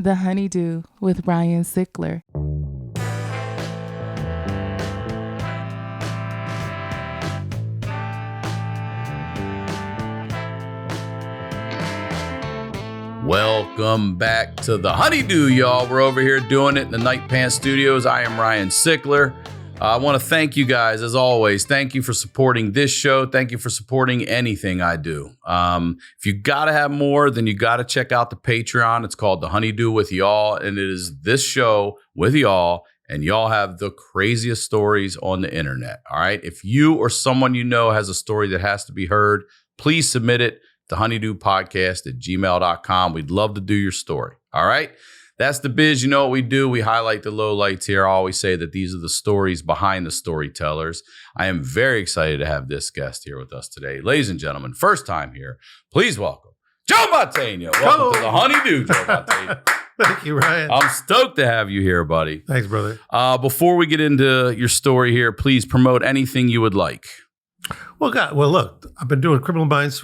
The HoneyDew with Ryan Sickler. Welcome back to the HoneyDew, y'all. We're over here doing it in the Night Pants Studios. I am Ryan Sickler. I want to thank you guys, as always. Thank you for supporting this show. Thank you for supporting anything I do. If you got to have more, then you got to check out the Patreon. It's called The HoneyDew with Y'all, and it is this show with y'all, and y'all have the craziest stories on the internet, all right? If you or someone you know has a story that has to be heard, please submit it to honeydewpodcast@gmail.com. We'd love to do your story, all right? That's the biz. You know what we do. We highlight the lowlights here. I always say that these are the stories behind the storytellers. I am very excited to have this guest here with us today. Ladies and gentlemen, first time here, please welcome Joe Mantegna. Welcome to the HoneyDew, Joe Mantegna. Thank you, Ryan. I'm stoked to have you here, buddy. Thanks, brother. Before we get into your story here, please promote anything you would like. Well, look, I've been doing Criminal Minds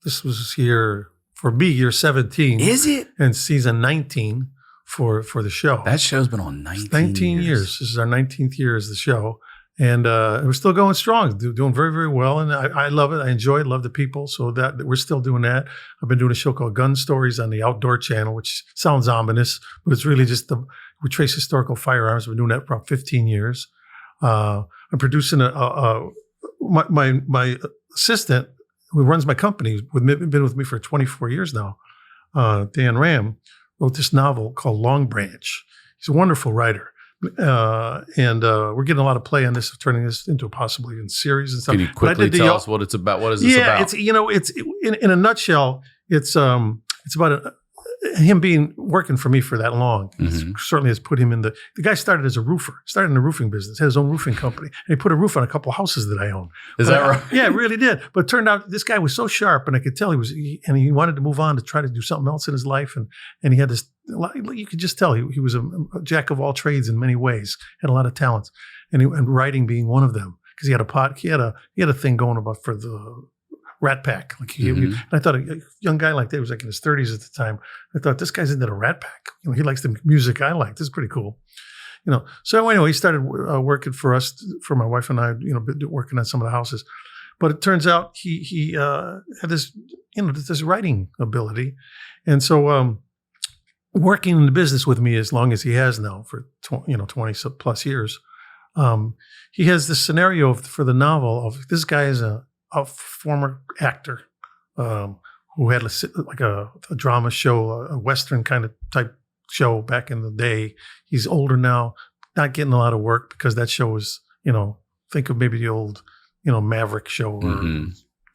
this was year 17. Is it? And season 19 for the show. That show's been on 19 years. This is our 19th year as the show. And we're still going strong, doing very, very well. And I love it. I enjoy it, love the people. So that we're still doing that. I've been doing a show called Gun Stories on the Outdoor Channel, which sounds ominous, but it's really just we trace historical firearms. We've been doing that for about 15 years. I'm producing my assistant, who runs my company, been with me for 24 years now, Dan Ramm, wrote this novel called Long Branch. He's a wonderful writer. And we're getting a lot of play on this, turning this into possibly a series and stuff. Can you quickly tell us what it's about? What is this about? It's in a nutshell, it's about him working for me for that long. Mm-hmm. Certainly has put him in the guy started as a roofer, started in the roofing business, had his own roofing company, and he put a roof on a couple of houses that I own. Is that right? Yeah, it really did. But it turned out this guy was so sharp, and I could tell he wanted to move on to try to do something else in his life, and he had this. You could just tell he was a jack of all trades in many ways, had a lot of talents, and writing being one of them, because he had a thing going about for the Rat Pack. And I thought a young guy like that, he was like in his 30s at the time. I thought, this guy's into the Rat Pack. He likes the music I like. This is pretty cool. So anyway, he started working for us, for my wife and I, working on some of the houses. But it turns out he had this, this writing ability. And so working in the business with me as long as he has now for 20 plus years, he has this scenario for the novel of this guy is a former actor who had a drama show, a Western kind of type show back in the day. He's older now, not getting a lot of work because that show was, think of maybe the old, Maverick show or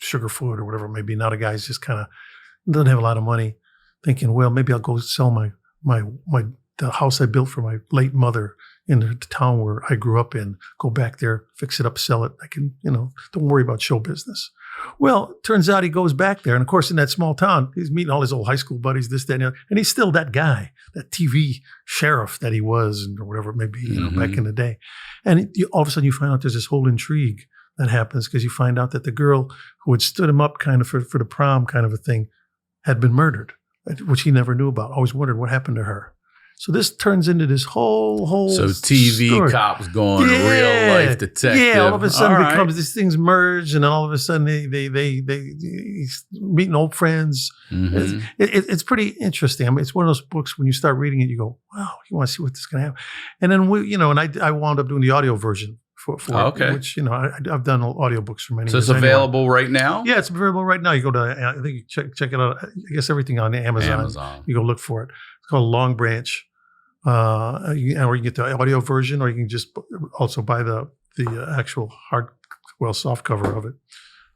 Sugarfoot or whatever it may be. Now the guy's just kind of doesn't have a lot of money, thinking, well, maybe I'll go sell the house I built for my late mother in the town where I grew up in, go back there, fix it up, sell it. I can, don't worry about show business. Well, it turns out he goes back there. And of course, in that small town, he's meeting all his old high school buddies, this, that, and the other. And he's still that guy, that TV sheriff that he was, or whatever it may be, back in the day. And all of a sudden you find out there's this whole intrigue that happens because you find out that the girl who had stood him up kind of for the prom kind of a thing had been murdered, which he never knew about. Always wondered what happened to her. So this turns into this whole So TV story. Cops going real life detective. Yeah, all of a sudden becomes these things merge, and then all of a sudden he's meeting old friends. Mm-hmm. It's pretty interesting. I mean, it's one of those books when you start reading it, you go, wow, you want to see what this is going to happen. And then I wound up doing the audio version for it, which I've done audiobooks for many years. So it's available right now? Yeah, it's available right now. You go to I think you check it out. I guess everything on Amazon. You go look for it. It's called Long Branch. Or you can get the audio version, or you can just also buy the actual soft cover of it.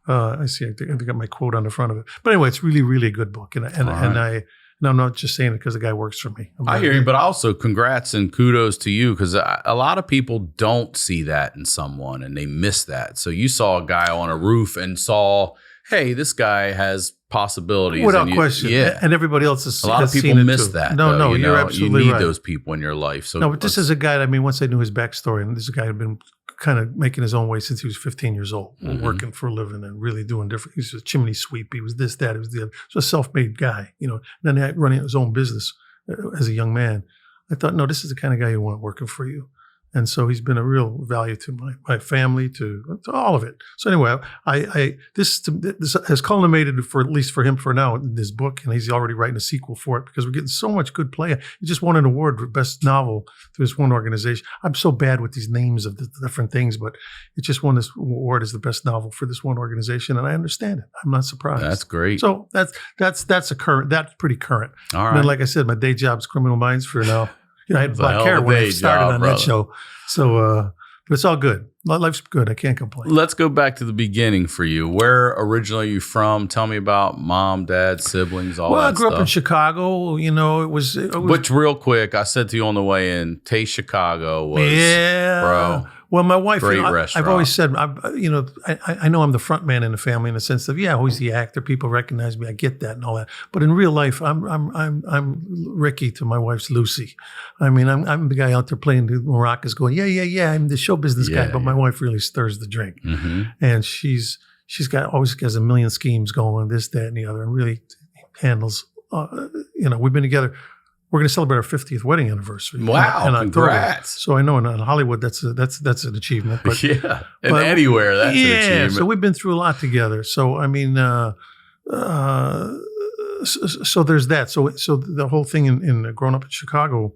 I see. I think I got my quote on the front of it. But anyway, it's really, really a good book, and I'm not just saying it because the guy works for me. I hear you, but also congrats and kudos to you, because a lot of people don't see that in someone and they miss that. So you saw a guy on a roof and saw, hey, this guy has possibilities. Without question. Yeah. And everybody else has seen it. A lot of people miss that. No, you're absolutely right. You need those people in your life. So but this is a guy, once I knew his backstory, and this guy had been kind of making his own way since he was 15 years old, working for a living and really doing different. He was a chimney sweep. He was this, that. He was the other. So a self-made guy, Then he had running his own business as a young man, I thought, no, this is the kind of guy you want working for you. And so he's been a real value to my family, to all of it. So anyway, this has culminated, for at least for him for now, in this book, and he's already writing a sequel for it because we're getting so much good play. He just won an award for best novel through this one organization. I'm so bad with these names of the different things, but it just won this award as the best novel for this one organization, and I understand it. I'm not surprised. That's great. So that's pretty current. All right. And then, like I said, my day job's Criminal Minds for now. I had It's a black hell hair of a when I day started job, on brother. that show. So, but it's all good. Life's good. I can't complain. Let's go back to the beginning for you. Where originally are you from? Tell me about mom, dad, siblings, all that I grew stuff. up in Chicago. You know, it was Which, real quick, I said to you on the way in, Taste Chicago was, bro. Well, my wife, Great I've restaurant. always said, I know I'm the front man in the family in the sense of, who's the actor? People recognize me. I get that and all that. But in real life, I'm Ricky to my wife's Lucy. I mean, I'm the guy out there playing the maracas, going, yeah. I'm the show business guy. But my wife really stirs the drink, and she's always has a million schemes going, this, that, and the other, and really handles. We've been together. We're going to celebrate our 50th wedding anniversary. Wow! in October. Congrats. So I know in Hollywood that's an achievement. But, and anywhere that's an achievement. So we've been through a lot together. So I mean, so there's that. So the whole thing in growing up in Chicago,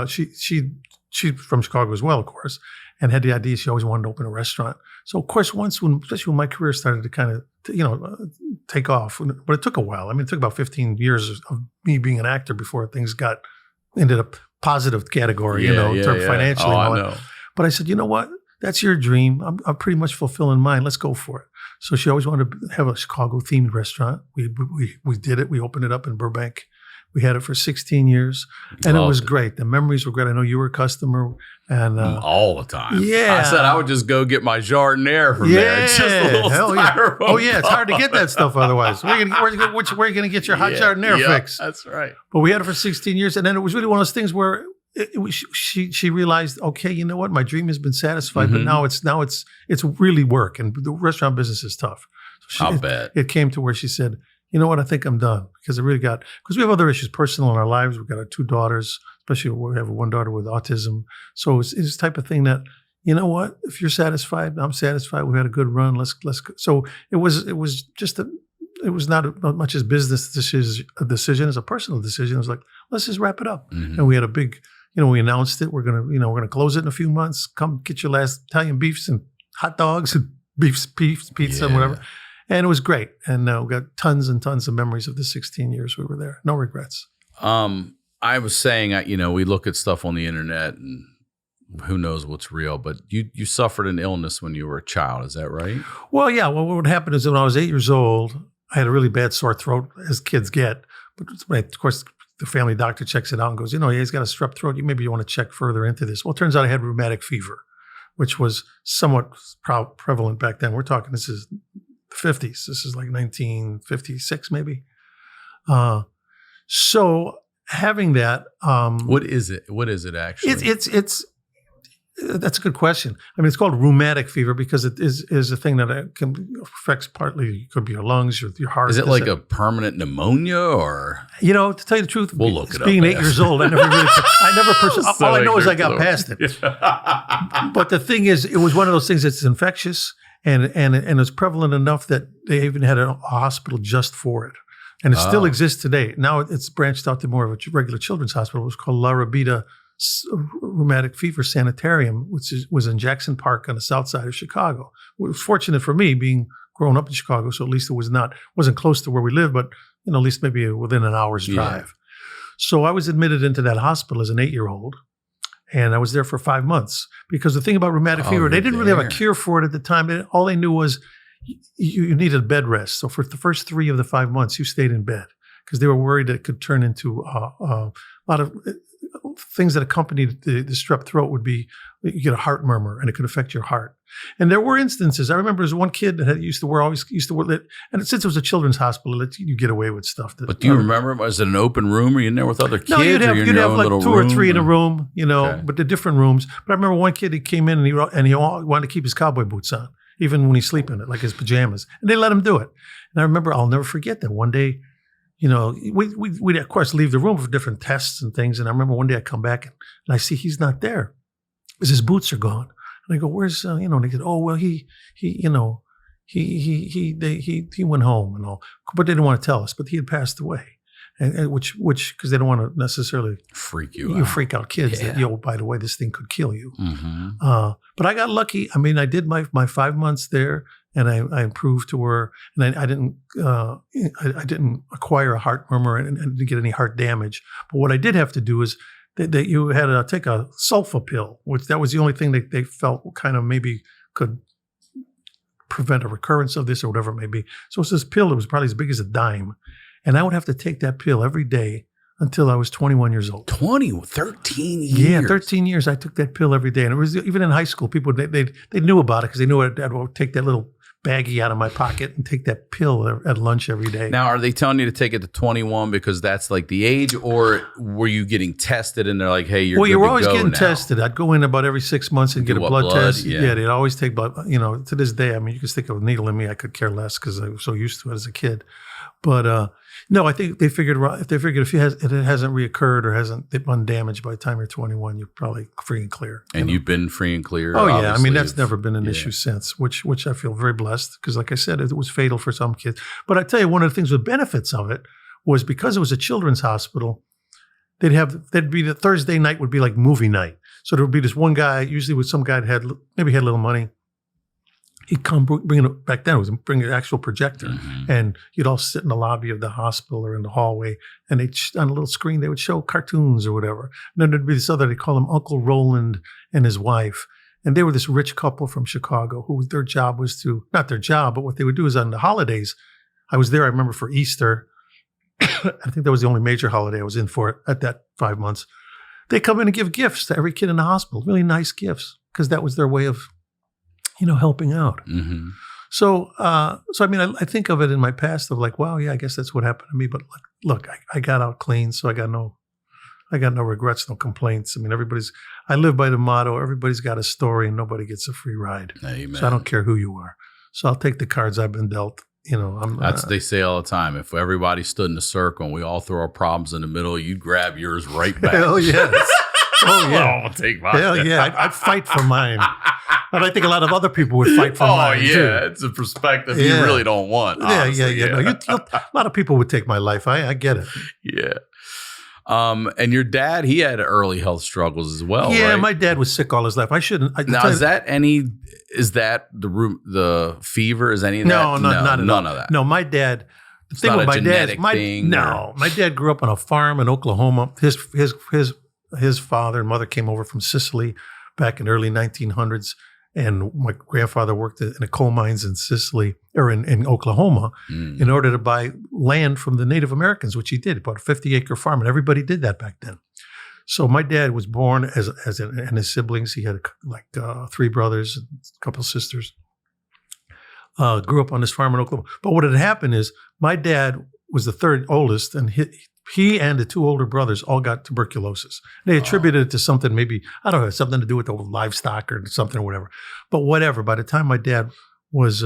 she's from Chicago as well, of course, and had the idea she always wanted to open a restaurant. So of course, especially when my career started to kind of take off, but it took a while. I mean, it took about 15 years of me being an actor before things ended up positive category, in terms financially. I know. But I said, you know what? That's your dream. I'm pretty much fulfilling mine. Let's go for it. So she always wanted to have a Chicago themed restaurant. We did it. We opened it up in Burbank. We had it for 16 years, and it was great. The memories were great. I know you were a customer, and all the time. Yeah, I said I would just go get my jardiniere from there. It's just a little styrofoam. Oh yeah, it's hard to get that stuff otherwise. Where are you going to get your hot jardiniere fix? That's right. But we had it for 16 years, and then it was really one of those things where she realized, okay, you know what, my dream has been satisfied, but now it's really work, and the restaurant business is tough. So I'll bet it came to where she said, you know what, I think I'm done, because we have other issues personal in our lives. We've got our 2 daughters, especially we have one daughter with autism. So it's the type of thing that, you know what, if you're satisfied, I'm satisfied. We had a good run. Let's go. So it was not much as business decision as a personal decision. It was like, let's just wrap it up. And we had a big, we announced it. We're gonna close it in a few months. Come get your last Italian beefs and hot dogs and pizza and whatever. And it was great. And we got tons and tons of memories of the 16 years we were there. No regrets. I was saying, we look at stuff on the internet and who knows what's real, but you suffered an illness when you were a child. Is that right? Well, yeah. Well, what happened is when I was 8 years old, I had a really bad sore throat, as kids get. But of course, the family doctor checks it out and goes, he's got a strep throat. Maybe you want to check further into this. Well, it turns out I had rheumatic fever, which was somewhat prevalent back then. We're talking, this is the 50s. This is like 1956, maybe. So having that, what is it? What is it actually? It's that's a good question. I mean, it's called rheumatic fever because it is a thing that affects partly, could be your lungs, your heart. Is it like a permanent pneumonia or? To tell you the truth, we'll look it up. Being 8 years old, all I know is I got past it. But the thing is, it was one of those things that's infectious and it's prevalent enough that they even had a hospital just for it. And it still exists today. Now it's branched out to more of a regular children's hospital. It was called La Rabida Rheumatic Fever Sanitarium, which was in Jackson Park on the south side of Chicago. It was fortunate for me being grown up in Chicago, so at least it wasn't close to where we live, but at least maybe within an hour's drive. So I was admitted into that hospital as an 8-year-old, and I was there for 5 months. Because the thing about rheumatic fever, they didn't really have a cure for it at the time. All they knew was you needed bed rest. So for the first 3 of the 5 months, you stayed in bed because they were worried that it could turn into a lot of things that accompanied the strep throat would be, you get a heart murmur and it could affect your heart. And there were instances. I remember there was one kid that used to wear, and since it was a children's hospital, you get away with stuff. But do you remember, was it an open room? Or you in there with other kids? No, you'd have like 2 or 3 in a room, Okay. but the different rooms. But I remember one kid, he came in and he wanted to keep his cowboy boots on, even when he's sleeping in it, like his pajamas. And they let him do it. And I remember, I'll never forget that one day, we'd of course leave the room for different tests and things. And I remember one day I come back and I see he's not there because his boots are gone. And I go, where's, and they said, oh, well, he went home and all, but they didn't want to tell us, but he had passed away. And which, because they don't want to necessarily freak out kids that, by the way, this thing could kill you. Mm-hmm. But I got lucky. I mean, I did my 5 months there, and I improved to where, and I didn't acquire a heart murmur and didn't get any heart damage. But what I did have to do is that you had to take a sulfa pill, which that was the only thing they felt kind of maybe could prevent a recurrence of this or whatever it may be. So it's this pill that was probably as big as a dime. And I would have to take that pill every day until I was 21 years old. 13 years? Yeah, 13 years I took that pill every day. And it was even in high school, people, they knew about it because they knew I'd take that little baggie out of my pocket and take that pill at lunch every day. Now, are they telling you to take it to 21 because that's like the age, or were you getting tested and they're like, hey, you're good to go now? Well, you were always getting tested. I'd go in about every 6 months and get a blood test. Yeah, they'd always take blood. To this day, I mean, you could stick a needle in me. I could care less because I was so used to it as a kid. But no, I think they figured if it hasn't reoccurred or hasn't been damaged by the time you're 21, you're probably free and clear. And you've been free and clear. Oh yeah, I mean that's never been an issue since, which I feel very blessed because, like I said, it was fatal for some kids. But I tell you, one of the things with benefits of it was because it was a children's hospital. There'd be the Thursday night would be like movie night. So there would be this one guy, usually with some guy that had a little money. He'd come bring it back then. It was bring an actual projector, and you'd all sit in the lobby of the hospital or in the hallway, and on a little screen they would show cartoons or whatever. And then there'd be this other. They call him Uncle Roland and his wife, and they were this rich couple from Chicago who their job was not their job, but what they would do is on the holidays. I was there. I remember for Easter. I think that was the only major holiday I was in for it at that 5 months. They come in and give gifts to every kid in the hospital, really nice gifts, because that was their way of helping out. Mm-hmm. So I mean, I think of it in my past of like, wow, yeah, I guess that's what happened to me. But look, I got out clean, so I got no regrets, no complaints. I mean, I live by the motto, everybody's got a story and nobody gets a free ride. Amen. So I don't care who you are. So I'll take the cards I've been dealt. That's what they say all the time. If everybody stood in a circle and we all threw our problems in the middle, you'd grab yours right back. Hell yes. Oh yeah. I'll take mine. Hell yeah. I'd fight for mine. And I think a lot of other people would fight for mine. Oh, yeah. Too. It's a perspective you really don't want. Honestly. Yeah. No, a lot of people would take my life. I get it. Yeah. And your dad, he had early health struggles as well, yeah, right? My dad was sick all his life. I shouldn't. Now, is that the fever? Is any of that? No, not at none all. of that. No, my dad. The thing with my dad, my dad grew up on a farm in Oklahoma. His father and mother came over from Sicily back in the early 1900s. And my grandfather worked in the coal mines in Sicily or in Oklahoma in order to buy land from the Native Americans, which he did. He bought a 50-acre farm, and everybody did that back then. So my dad was born and his siblings. He had 3 brothers and a couple of sisters. Grew up on this farm in Oklahoma. But what had happened is my dad was the third oldest, and he and the 2 older brothers all got tuberculosis. They attributed it to something, maybe, I don't know, something to do with the livestock or something or whatever. But whatever, by the time my dad was,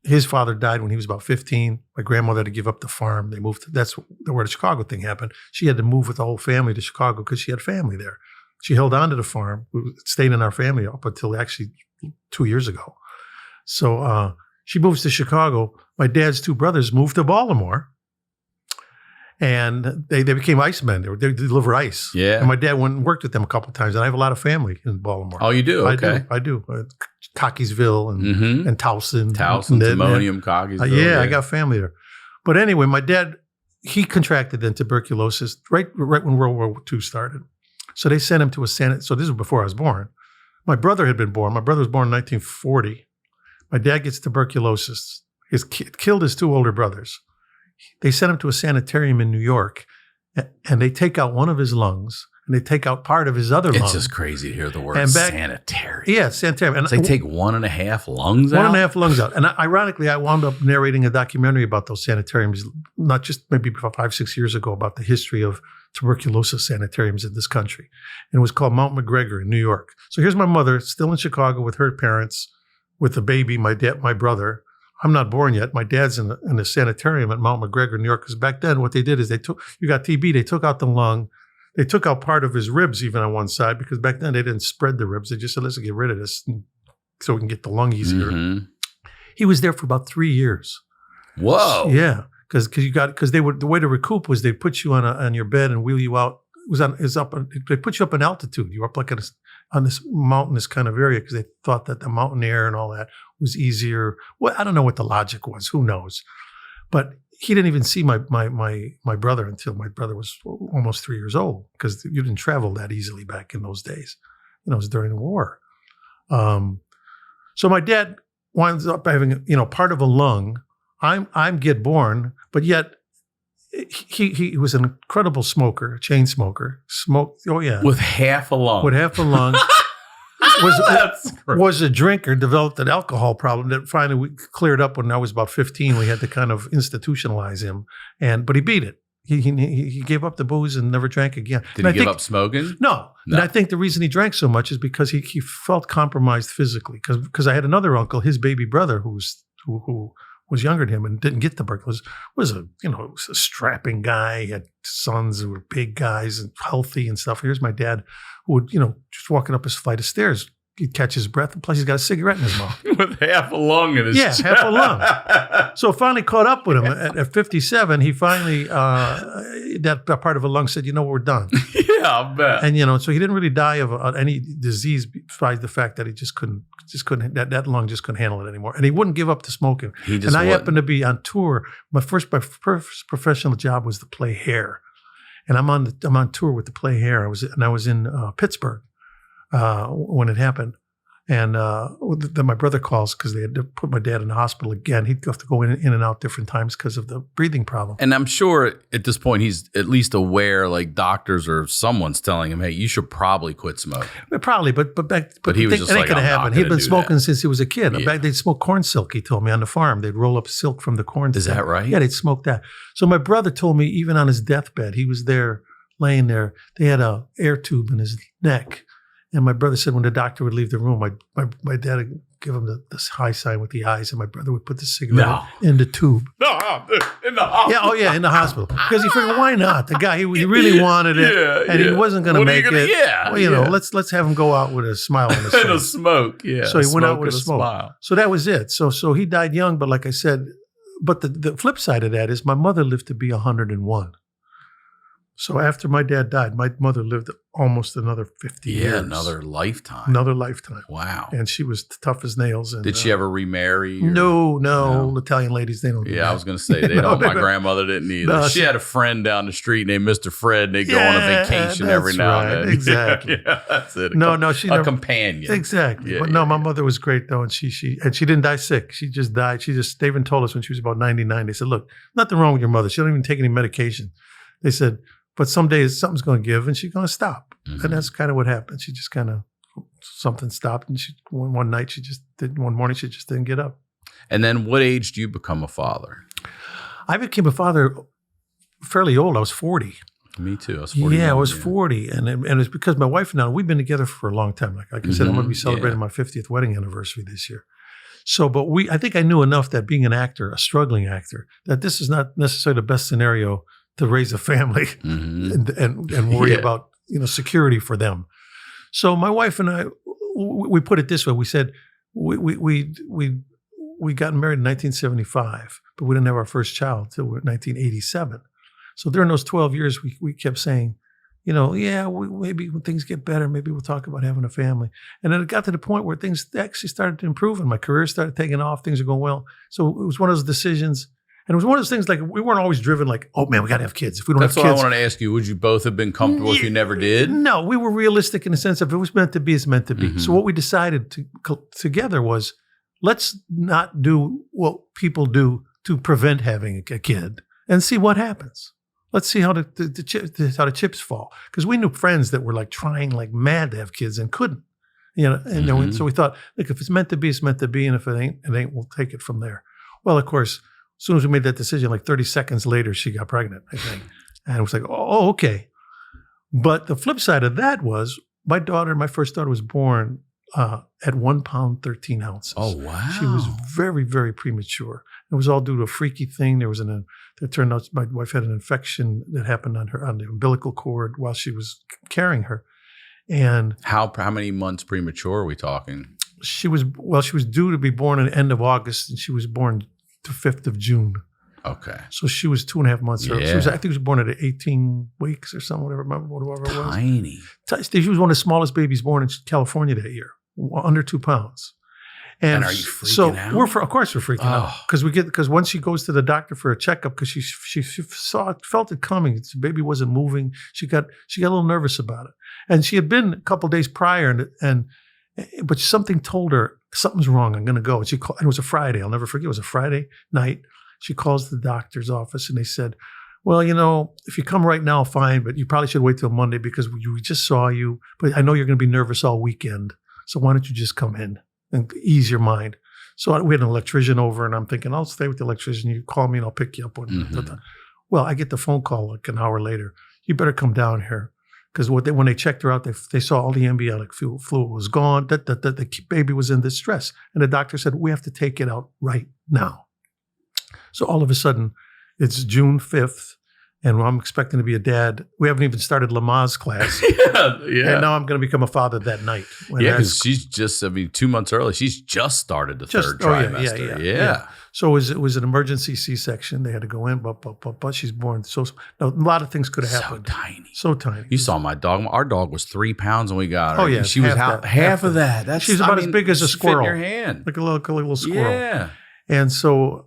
his father died when he was about 15. My grandmother had to give up the farm. They moved, that's where the Chicago thing happened. She had to move with the whole family to Chicago because she had family there. She held on to the farm, stayed in our family up until actually 2 years ago. So she moves to Chicago. My dad's 2 brothers moved to Baltimore. And they became icemen. They deliver ice. Yeah. And my dad went and worked with them a couple of times. And I have a lot of family in Baltimore. Oh, you do? Okay. I do. Cockeysville and Towson. Timonium, Cockeysville. I got family there. But anyway, my dad, he contracted then tuberculosis right when World War II started. So they sent him to a So this was before I was born. My brother had been born. My brother was born in 1940. My dad gets tuberculosis. Killed his 2 older brothers. They sent him to a sanitarium in New York, and they take out one of his lungs, and they take out part of his other lung. It's just crazy to hear the word sanitarium. Yeah, sanitarium. And they take 1.5 lungs out? 1.5 lungs out. And ironically, I wound up narrating a documentary about those sanitariums, not just maybe 5-6 years ago, about the history of tuberculosis sanitariums in this country. And it was called Mount McGregor in New York. So here's my mother, still in Chicago with her parents, with the baby, my brother. I'm not born yet. My dad's in the sanitarium at Mount McGregor, New York. Because back then, what they did is you got TB, they took out the lung. They took out part of his ribs even on one side, because back then they didn't spread the ribs. They just said, let's get rid of this so we can get the lung easier. Mm-hmm. He was there for about 3 years. Whoa. Yeah. Because the way to recoup was they put you on your bed and wheel you out. They put you up in altitude. You were up like on this mountainous kind of area, because they thought that the mountain air and all that was easier. Well, I don't know what the logic was. Who knows? But he didn't even see my brother until my brother was almost 3 years old, because you didn't travel that easily back in those days. It was during the war. So my dad winds up having part of a lung. I'm get born, but yet he was an incredible smoker, chain smoker. Smoked, oh yeah, with half a lung. Was a drinker, developed an alcohol problem that finally we cleared up when I was about 15. We had to kind of institutionalize him, but he beat it. He gave up the booze and never drank again. Did he give up smoking? No. And I think the reason he drank so much is because he felt compromised physically. Because I had another uncle, his baby brother, who was younger than him and didn't get tuberculosis, was a strapping guy. He had sons who were big guys and healthy and stuff. Here's my dad, who would, just walking up his flight of stairs, he'd catch his breath, and plus he's got a cigarette in his mouth. With half a lung in his chest. Yeah, half a lung. So finally caught up with him. At 57, he finally, that part of a lung said, we're done. Yeah, I'll bet. And, so he didn't really die of any disease besides the fact that he just couldn't, that lung just couldn't handle it anymore. And he wouldn't give up the smoking. And I happened to be on tour. My first professional job was to play hair. And I'm on tour with the play hair. I was in Pittsburgh when it happened. And then my brother calls because they had to put my dad in the hospital again. He'd have to go in and out different times because of the breathing problem. And I'm sure at this point he's at least aware, like doctors or someone's telling him, hey, you should probably quit smoking. Probably, but he was just it ain't like, gonna I'm happen. not He'd been gonna do smoking that. since he was a kid. Yeah. Back they'd smoke corn silk, he told me, on the farm. They'd roll up silk from the corn. Is that right? Yeah, they'd smoke that. So my brother told me even on his deathbed, he was there laying there. They had a air tube in his neck. And my brother said when the doctor would leave the room, my dad would give him this high sign with the eyes, and my brother would put the cigarette in the tube. No, in the hospital. Yeah, in the hospital. Because he figured, why not? The guy, he really wanted it, and he wasn't going to make it. Yeah, well, let's have him go out with a smile on his face. And a smoke, yeah. So he went out with a smoke. Smile. So that was it. So he died young, but like I said, but the flip side of that is my mother lived to be 101. So after my dad died, my mother lived almost another 50 years. Yeah, another lifetime. Another lifetime. Wow. And she was tough as nails. And, Did she ever remarry? Or? No. Italian ladies, they don't do that. I was going to say, they don't. My grandmother didn't either. No, she had a friend down the street named Mr. Fred, and they'd go on a vacation every now and then. Exactly. Yeah, that's it. She a companion. Exactly. Yeah, but no, my mother was great though, and she didn't die sick. She just died. They even told us when she was about 99. They said, "Look, nothing wrong with your mother. She don't even take any medication." They said, but some days something's going to give and she's going to stop. Mm-hmm. And that's kind of what happened. She just kind of, something stopped, and one morning she just didn't get up. And then what age do you become a father? I became a father fairly old. I was 40. Me too. I was 40. Yeah, I was 40. And it's because my wife and I, we've been together for a long time. Like I said, I'm going to be celebrating my 50th wedding anniversary this year. So, but I think I knew enough that being an actor, a struggling actor, that this is not necessarily the best scenario to raise a family and worry about security for them. So my wife and I, we put it this way: we said we got married in 1975, but we didn't have our first child till 1987. So during those 12 years, we kept saying, maybe when things get better, maybe we'll talk about having a family. And then it got to the point where things actually started to improve, and my career started taking off. Things are going well. So it was one of those decisions. And it was one of those things, like, we weren't always driven like, oh man, we got to have kids. If we don't have kids. That's what I wanted to ask you. Would you both have been comfortable if you never did? No, we were realistic in the sense of if it was meant to be, it's meant to be. Mm-hmm. So what we decided together was, let's not do what people do to prevent having a kid and see what happens. Let's see how the chips fall. Because we knew friends that were like trying like mad to have kids and couldn't. So we thought, look, if it's meant to be, it's meant to be. And if it ain't, we'll take it from there. Well, of course, as soon as we made that decision, like 30 seconds later, she got pregnant, I think. And it was like, oh, okay. But the flip side of that was my first daughter was born at 1 pound, 13 ounces. Oh, wow. She was very, very premature. It was all due to a freaky thing. It turned out my wife had an infection that happened on the umbilical cord while she was carrying her. And how many months premature are we talking? She was due to be born at the end of August, and she was born the 5th of June. Okay. So she was 2.5 months early. Yeah. I think she was born at 18 weeks or something, whatever it was. Tiny. She was one of the smallest babies born in California that year, under 2 pounds. And are you freaking out? Of course we're freaking out because once she goes to the doctor for a checkup, because she felt it coming. The baby wasn't moving. She got a little nervous about it, and she had been a couple of days prior, but something told her something's wrong. I'm going to go. And it was a Friday. I'll never forget. It was a Friday night. She calls the doctor's office and they said, well, if you come right now, fine, but you probably should wait till Monday because we just saw you. But I know you're going to be nervous all weekend. So why don't you just come in and ease your mind? So we had an electrician over and I'm thinking, I'll stay with the electrician. You call me and I'll pick you up. Well, I get the phone call like an hour later. You better come down here. Because when they checked her out, they saw all the amniotic fluid was gone. The baby was in distress. And the doctor said, we have to take it out right now. So all of a sudden, it's June 5th, and I'm expecting to be a dad. We haven't even started Lamaze class. Yeah. And now I'm going to become a father that night. Because she's just, 2 months early, she's just started the third trimester. Yeah. So it was an emergency C-section. They had to go in, but she's born. So a lot of things could have happened. So tiny. You saw my dog. Our dog was 3 pounds when we got her. Oh, yeah. She was half of that. She's about as big as a squirrel. Fit in your hand. Like a little squirrel. Yeah. And so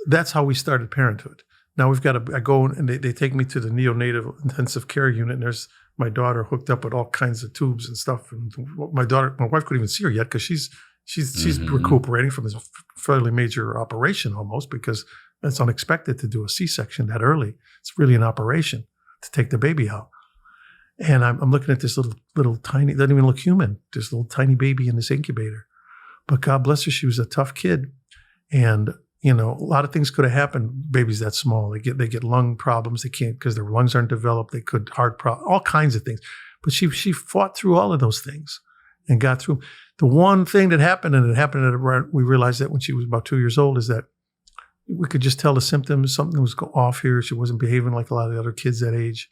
that's how we started Parenthood. Now I go and they take me to the neonatal intensive care unit, and there's my daughter hooked up with all kinds of tubes and stuff. And my wife couldn't even see her yet because she's recuperating from this fairly major operation almost, because it's unexpected to do a C-section that early. It's really an operation to take the baby out. And I'm looking at this little tiny, doesn't even look human, this little tiny baby in this incubator. But God bless her, she was a tough kid. And a lot of things could have happened. Babies that small, they get lung problems. They can't because their lungs aren't developed. They could heart problems, all kinds of things. But she fought through all of those things and got through. The one thing that happened, and it happened we realized that when she was about 2 years old, is that we could just tell the symptoms. Something was off here. She wasn't behaving like a lot of the other kids that age.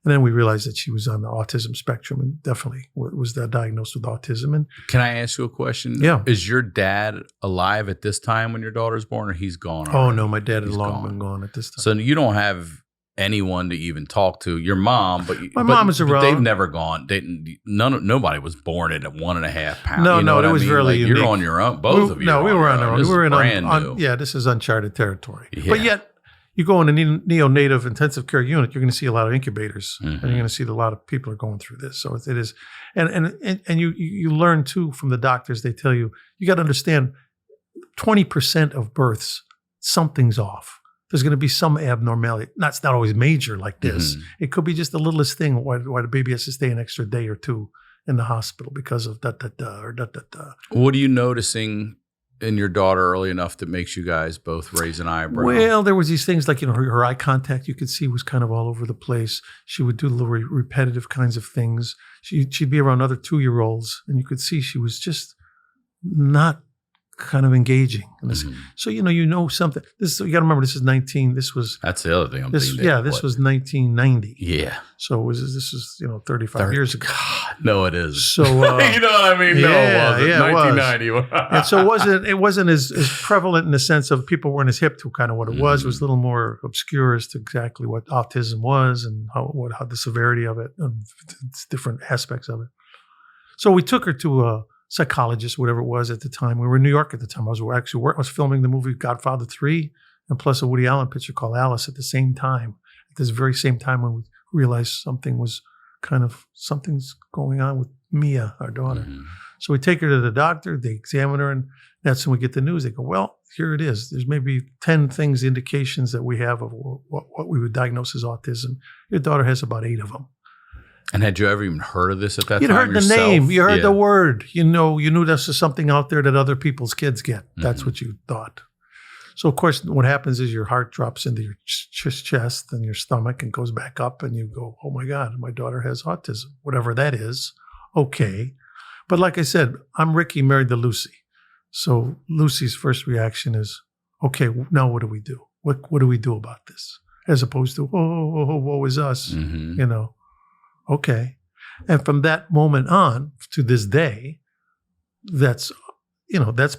And then we realized that she was on the autism spectrum and definitely was diagnosed with autism. And can I ask you a question? Yeah. Is your dad alive at this time when your daughter's born, or he's gone already? Oh, no, my dad had long been gone at this time. So you don't have anyone to even talk to. Your mom, my mom is around. They've never gone. Nobody was born at 1.5 pounds. No, it was really unique. You're on your own. Both of you. No, we were on our own. We were brand new. Yeah, this is uncharted territory. Yeah. But yet, you go in a neonatal intensive care unit, you're going to see a lot of incubators, and you're going to see a lot of people are going through this. So it is, and you learn too from the doctors. They tell you got to understand, 20% of births, something's off. There's going to be some abnormality. It's not always major like this. It could be just the littlest thing why the baby has to stay an extra day or two in the hospital because of da-da-da. What are you noticing in your daughter early enough that makes you guys both raise an eyebrow? Well, there was these things like, her eye contact, you could see was kind of all over the place. She would do little repetitive kinds of things. She'd be around other 2-year-olds, and you could see she was just not kind of engaging. So, something. You got to remember, this is 19. That's the other thing. This was 1990. Yeah. So this was 35 years ago. God, no, it isn't. So you know what I mean? Yeah, no, it wasn't. 1990. And so it wasn't as prevalent in the sense of people weren't as hip to kind of what it was. It was a little more obscure as to exactly what autism was and how the severity of it, and different aspects of it. So we took her to a psychologist, whatever it was at the time. We were in New York at the time. I was filming the movie Godfather 3 and plus a Woody Allen picture called Alice at the same time. At this very same time when we realized something's going on with Mia, our daughter. So we take her to the doctor, they examine her, and that's when we get the news. They go, well, here it is. There's maybe 10 indications that we have of what we would diagnose as autism. Your daughter has about 8 of them. And had you ever even heard of this at that time? You'd heard the yourself? name. You heard the word. You knew this was something out there that other people's kids get. That's what you thought. So, of course, what happens is your heart drops into your chest and your stomach and goes back up, and you go, oh, my God, my daughter has autism, whatever that is. Okay. But like I said, I'm Ricky married to Lucy. So Lucy's first reaction is, okay, now what do we do? What do we do about this? As opposed to, woe is us, okay. And from that moment on to this day, that's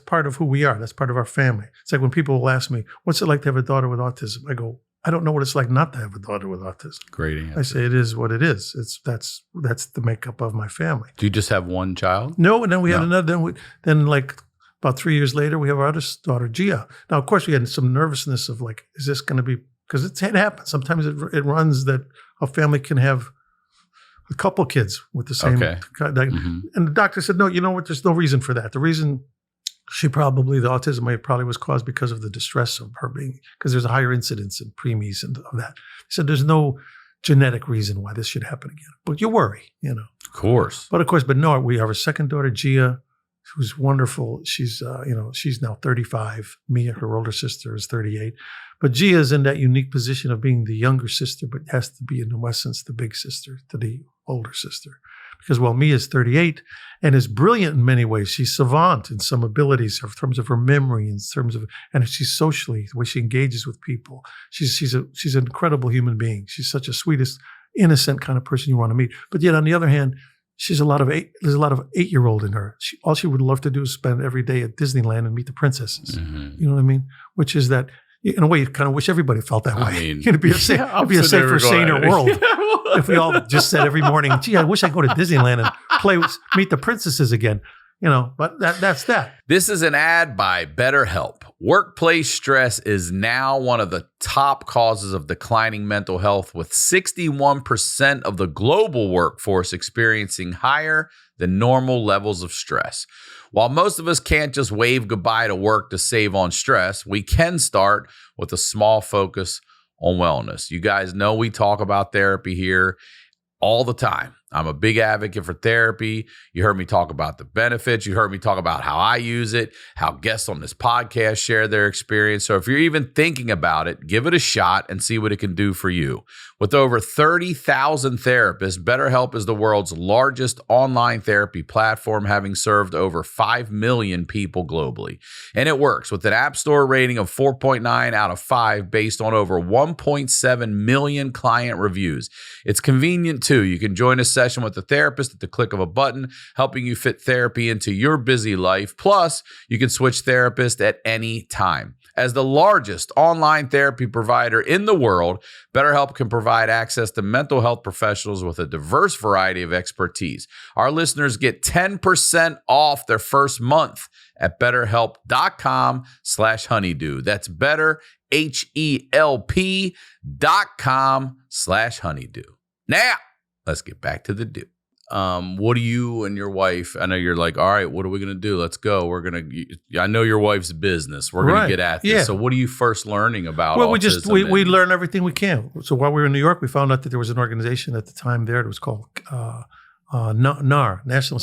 part of who we are. That's part of our family. It's like when people will ask me, what's it like to have a daughter with autism? I go, I don't know what it's like not to have a daughter with autism. Great answer. I say it is what it is. That's the makeup of my family. Do you just have one child? No, and then we had another. Then like about 3 years later, we have our other daughter, Gia. Now, of course, we had some nervousness of like, is this going to be, because it happens. Sometimes it runs that a family can have a couple kids with the same. Okay. And the doctor said, no, you know what? There's no reason for that. The reason the autism probably was caused because of the distress of her because there's a higher incidence in preemies and of that. He said, there's no genetic reason why this should happen again. But you worry, Of course. But no, we have a second daughter, Gia, who's wonderful. She's, she's now 35. Mia, her older sister, is 38. But Gia is in that unique position of being the younger sister, but has to be, in essence, the big sister to the older sister. Because while Mia is 38 and is brilliant in many ways, she's savant in some abilities in terms of her memory, and she's socially, the way she engages with people. She's an incredible human being. She's such a sweetest, innocent kind of person you want to meet. But yet, on the other hand, there's a lot of 8-year-old in her. All she would love to do is spend every day at Disneyland and meet the princesses. You know what I mean? Which is that, in a way, you kind of wish everybody felt that way. I mean, it'd be a safer, saner world if we all just said every morning, gee, I wish I could go to Disneyland and meet the princesses again. But that's that. This is an ad by BetterHelp. Workplace stress is now one of the top causes of declining mental health, with 61% of the global workforce experiencing higher than normal levels of stress. While most of us can't just wave goodbye to work to save on stress, we can start with a small focus on wellness. You guys know we talk about therapy here all the time. I'm a big advocate for therapy. You heard me talk about the benefits. You heard me talk about how I use it, how guests on this podcast share their experience. So if you're even thinking about it, give it a shot and see what it can do for you. With over 30,000 therapists, BetterHelp is the world's largest online therapy platform, having served over 5 million people globally. And it works with an App Store rating of 4.9 out of 5 based on over 1.7 million client reviews. It's convenient too. You can join a session with a therapist at the click of a button, helping you fit therapy into your busy life. Plus, you can switch therapists at any time. As the largest online therapy provider in the world, BetterHelp can provide access to mental health professionals with a diverse variety of expertise. Our listeners get 10% off their first month at BetterHelp.com/honeydew. That's BetterHelp.com/honeydew. Now, let's get back to the do. What do you and your wife, I know you're like, all right, what are we going to do? Let's go. I know your wife's business. We're going to get at this. Yeah. So what are you first learning about autism? We learn everything we can. So while we were in New York, we found out that there was an organization at the time there that was called NAR, National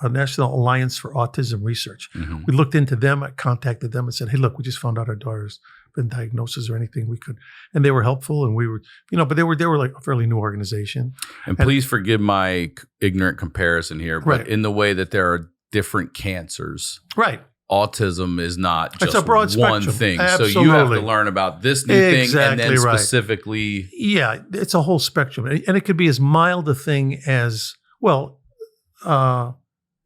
Alliance for Autism Research. Mm-hmm. We looked into them. I contacted them and said, hey, look, we just found out our daughter's been diagnosis or anything we could, and they were helpful, and we were, but they were like a fairly new organization. And please forgive my ignorant comparison here, but in the way that there are different cancers, right? Autism is not just a broad one thing. Absolutely. So you have to learn about this new thing, and then specifically, yeah, it's a whole spectrum, and it could be as mild a thing as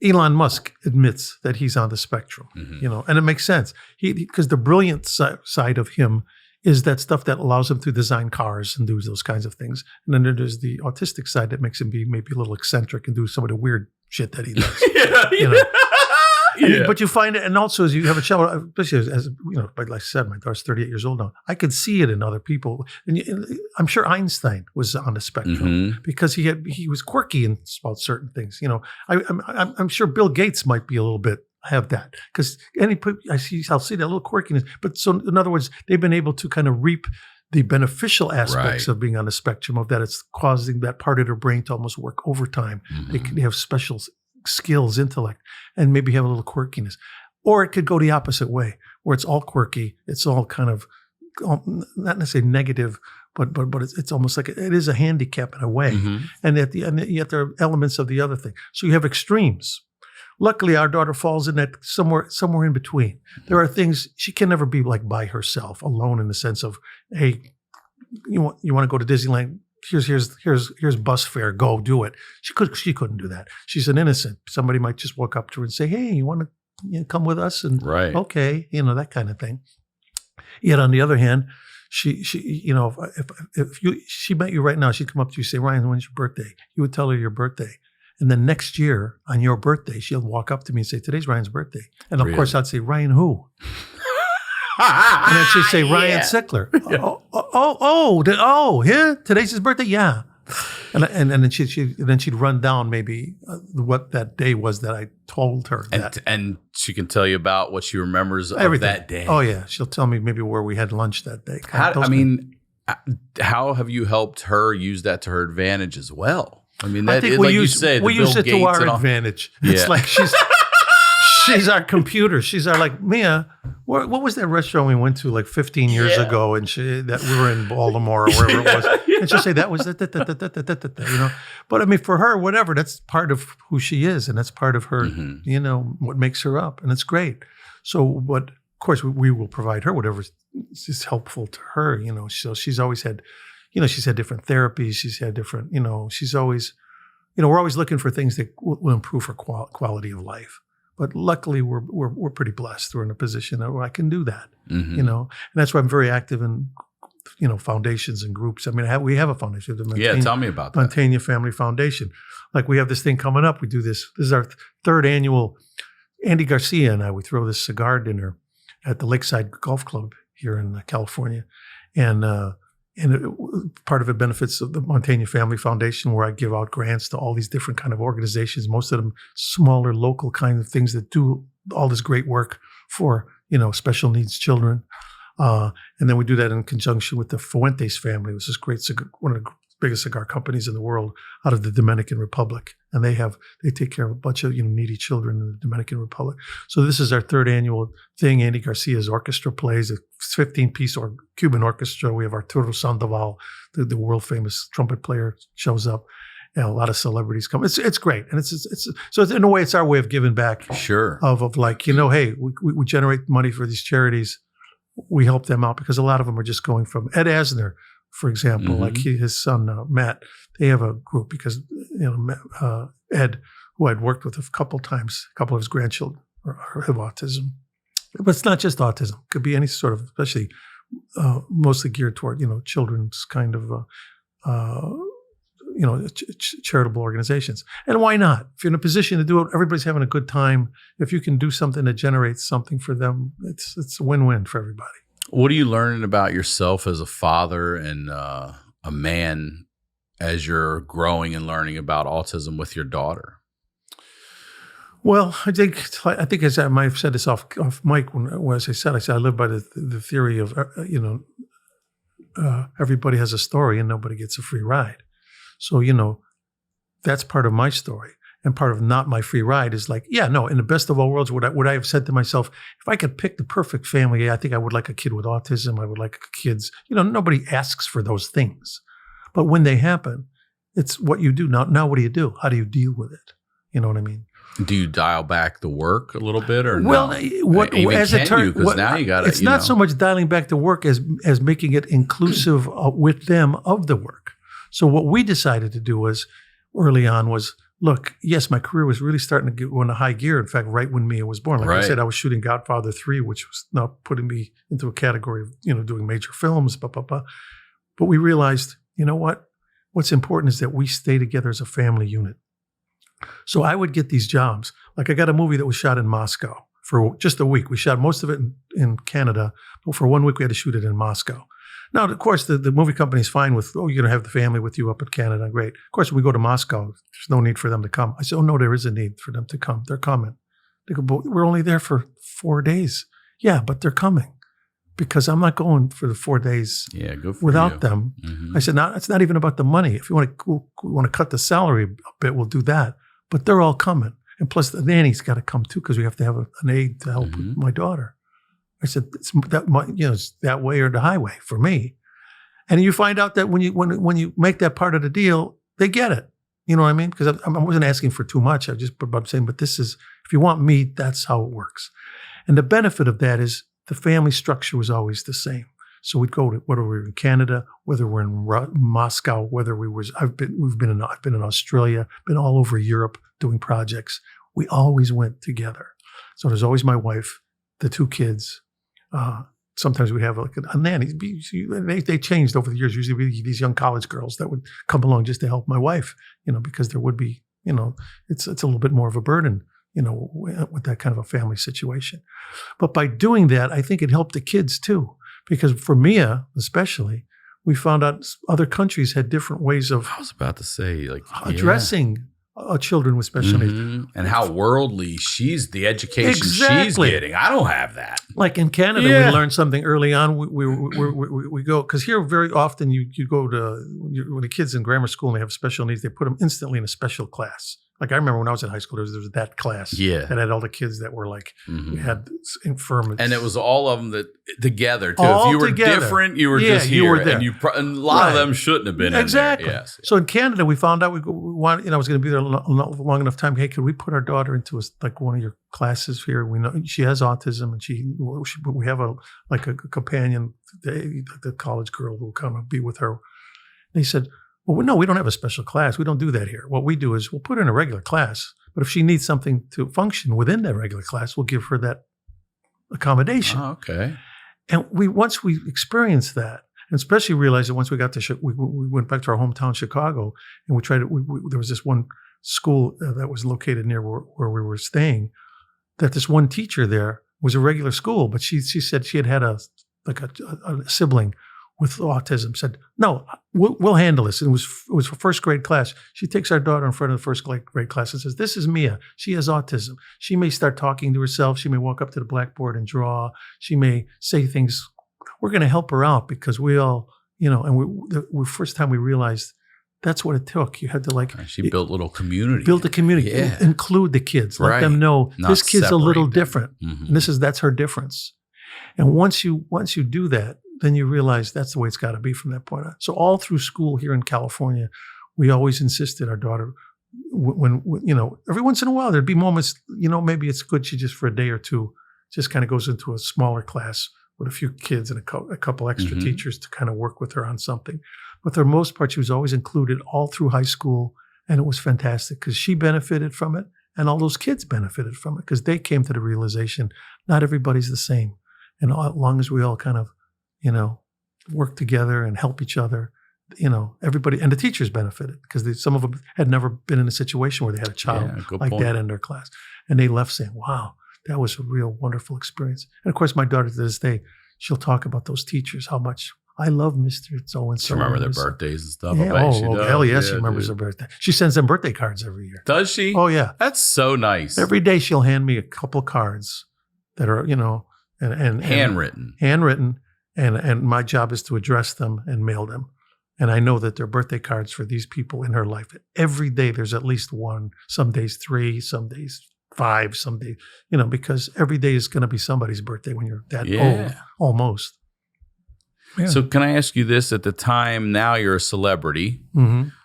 Elon Musk admits that he's on the spectrum, and it makes sense. Because the brilliant side of him is that stuff that allows him to design cars and do those kinds of things. And then there's the autistic side that makes him be maybe a little eccentric and do some of the weird shit that he does. But you find it, and also as you have a child, especially as like I said, my daughter's 38 years old now. I could see it in other people, and I'm sure Einstein was on the spectrum because he was quirky about certain things. I'm sure Bill Gates might be a little bit have that because I'll see that little quirkiness. But so in other words, they've been able to kind of reap the beneficial aspects of being on the spectrum of that. It's causing that part of their brain to almost work overtime. They have special skills, intellect, and maybe have a little quirkiness. Or it could go the opposite way, where it's all quirky, it's all kind of not necessarily negative, but it's almost like it is a handicap in a way. Mm-hmm. And yet there are elements of the other thing. So you have extremes. Luckily, our daughter falls in that somewhere in between. There are things she can never be like by herself, alone in the sense of, hey, you want to go to Disneyland? Here's bus fare. Go do it. She couldn't do that. She's an innocent. Somebody might just walk up to her and say, hey, you want to come with us? And right. Okay, that kind of thing. Yet on the other hand, she if she met you right now, she'd come up to you and say, Ryan, when's your birthday? You would tell her your birthday. And then next year on your birthday, she'll walk up to me and say, today's Ryan's birthday. And of course I'd say, Ryan who? And then she'd say, Ryan Sickler. Yeah. Yeah, today's his birthday? Yeah. And then she'd run down maybe what that day was that I told her. And she can tell you about what she remembers of everything. That day. Oh yeah, she'll tell me maybe where we had lunch that day. How have you helped her use that to her advantage as well? I mean, I think we use it to our advantage. Yeah. It's like she's our computer. She's our like, Mia, what was that restaurant we went to like 15 years ago, and that we were in Baltimore or wherever it was, and she'll say that was But I mean, for her, whatever, that's part of who she is, and that's part of her, what makes her up, and it's great. So, but of course, we will provide her whatever is helpful to her. So she's always had. She's had different therapies. She's had different, she's always, we're always looking for things that will improve her quality of life. But luckily, we're pretty blessed. We're in a position where I can do that, and that's why I'm very active in, foundations and groups. I mean, we have a foundation. Tell me about that. Mantegna Family Foundation. Like we have this thing coming up. We do this. This is our third annual. Andy Garcia and I, we throw this cigar dinner at the Lakeside Golf Club here in California, and part of it benefits of the Mantegna Family Foundation, where I give out grants to all these different kind of organizations, most of them smaller, local kind of things that do all this great work for, special needs children. And then we do that in conjunction with the Fuentes family, which is great one of the biggest cigar companies in the world out of the Dominican Republic. And they take care of a bunch of, needy children in the Dominican Republic. So this is our third annual thing. Andy Garcia's orchestra plays a 15-piece Cuban orchestra. We have Arturo Sandoval, the world famous trumpet player, shows up. And a lot of celebrities come. It's great. And so in a way, it's our way of giving back. Sure. Of like, hey, we generate money for these charities. We help them out because a lot of them are just going from Ed Asner, for example, like his son, Matt, they have a group because, Ed, who I'd worked with a couple times, a couple of his grandchildren have autism. But it's not just autism. It could be any sort of, especially mostly geared toward, children's kind of, charitable organizations. And why not? If you're in a position to do it, everybody's having a good time. If you can do something that generates something for them, it's a win-win for everybody. What are you learning about yourself as a father and a man as you're growing and learning about autism with your daughter? Well, I think as I might have said this off mic as I said I live by the theory of everybody has a story and nobody gets a free ride. So that's part of my story. And part of not my free ride is like, in the best of all worlds, would I have said to myself, if I could pick the perfect family, I think I would like a kid with autism. I would like kids. Nobody asks for those things. But when they happen, it's what you do. Now what do you do? How do you deal with it? You know what I mean? Do you dial back the work a little bit or well, no? As it turns, now you got it's not so much dialing back the work as making it inclusive with them of the work. So what we decided to do early on was, look, yes, my career was really starting to go into high gear. In fact, right when Mia was born, like I said, I was shooting Godfather 3, which was now putting me into a category of, doing major films, But we realized, what's important is that we stay together as a family unit. So I would get these jobs. Like I got a movie that was shot in Moscow for just a week. We shot most of it in Canada, but for 1 week we had to shoot it in Moscow. Now, of course, the movie company's fine with, you're going to have the family with you up in Canada. Great. Of course, when we go to Moscow, there's no need for them to come. I said, no, there is a need for them to come. They're coming. They go, but we're only there for 4 days. Yeah, but they're coming because I'm not going for the 4 days without them. Mm-hmm. I said, no, it's not even about the money. If you want to cut the salary a bit, we'll do that. But they're all coming. And plus, the nanny's got to come too because we have to have an aide to help with my daughter. I said, it's that way or the highway for me. And you find out that when you make that part of the deal, they get it. You know what I mean? Because I wasn't asking for too much. I'm saying, but this is, if you want meat, that's how it works. And the benefit of that is the family structure was always the same. So we'd go to, whether we were in Canada, whether we're in Moscow, whether I've been in Australia, been all over Europe doing projects. We always went together. So there's always my wife, the 2 kids. Sometimes we have like a nanny. They changed over the years. Usually these young college girls that would come along just to help my wife, because there would be, it's a little bit more of a burden, with that kind of a family situation. But by doing that, I think it helped the kids too. Because for Mia, especially, we found out other countries had different ways of I was about to say, addressing children with special needs. And how worldly the education she's getting. I don't have that. Like in Canada, we learned something early on. We go, because here very often you go to, when the kids in grammar school and they have special needs, they put them instantly in a special class. Like I remember when I was in high school, there was that class that had all the kids that were like, had infirmities. And it was all of them that together too. All if you were together. Different, you were just here. You were there. And a lot of them shouldn't have been exactly. in there. Yes. So in Canada, we found out I was going to be there long enough time. Hey, could we put our daughter into one of your classes here? We know she has autism, and we have a companion, the college girl who will come and be with her. And they said, well, no, we don't have a special class. We don't do that here. What we do is we'll put her in a regular class, but if she needs something to function within that regular class, we'll give her that accommodation. Oh, okay. And once we experienced that, and especially realized that once we got to, we went back to our hometown, Chicago, and we tried to, there was this one school that was located near where we were staying, that this one teacher there was a regular school, but she said she had a sibling with autism, said, no, we'll handle this. And it was for first grade class. She takes our daughter in front of the first grade class and says, this is Mia. She has autism. She may start talking to herself. She may walk up to the blackboard and draw. She may say things. We're going to help her out because we all, and the first time we realized that's what it took. You had to she built a little community. Build a community. Include the kids. Let them know this kid's a little different. And that's her difference. And once you do that, then you realize that's the way it's got to be from that point on. So all through school here in California, we always insisted our daughter, when every once in a while there'd be moments, maybe it's good she just for a day or two just kind of goes into a smaller class with a few kids and a couple extra teachers to kind of work with her on something. But for the most part, she was always included all through high school, and it was fantastic because she benefited from it, and all those kids benefited from it because they came to the realization not everybody's the same, and as long as we all kind of work together and help each other, everybody, and the teachers benefited because some of them had never been in a situation where they had a child that in their class. And they left saying, wow, that was a real wonderful experience. And of course, my daughter to this day, she'll talk about those teachers, how much I love Mr. So-and-so. She remember their birthdays and stuff? Yeah, hell yes, she remembers their birthday. She sends them birthday cards every year. Does she? Oh, yeah. That's so nice. Every day she'll hand me a couple cards that are, and handwritten. And my job is to address them and mail them. And I know that they're birthday cards for these people in her life. Every day there's at least one, some days 3, some days 5, some days, because every day is going to be somebody's birthday when you're that old, almost. Yeah. So can I ask you this? At the time, now you're a celebrity.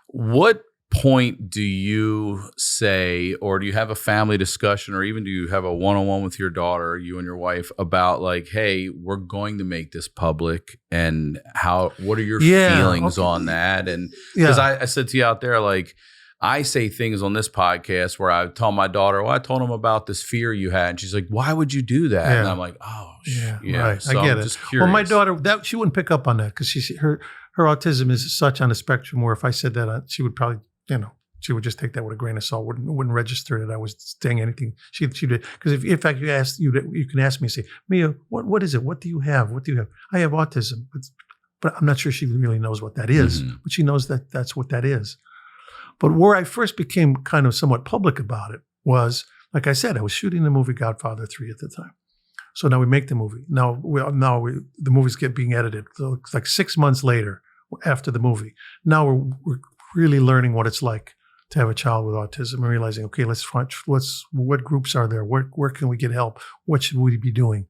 What point do you say, or do you have a family discussion, or even do you have a one-on-one with your daughter, you and your wife, about hey, we're going to make this public, and what are your feelings on that? And because I said to you out there, I say things on this podcast where I tell my daughter, I told him about this fear you had, and she's like, why would you do that? And I'm like, right. So I get I'm it. just curious. Well, my daughter, she wouldn't pick up on that because her autism is such on the spectrum where if I said that, she would probably, she would just take that with a grain of salt. Wouldn't register that I was saying anything. She did, because if in fact you can ask me, say, Mia, what is it? What do you have? What do you have? I have autism, but I'm not sure she really knows what that is. But she knows that that's what that is. But where I first became kind of somewhat public about it was, like I said, I was shooting the movie Godfather 3 at the time. So now we make the movie. Now the movie's being edited. So it's like 6 months later after the movie. Now we're really learning what it's like to have a child with autism and realizing, okay, what groups are there? Where can we get help? What should we be doing?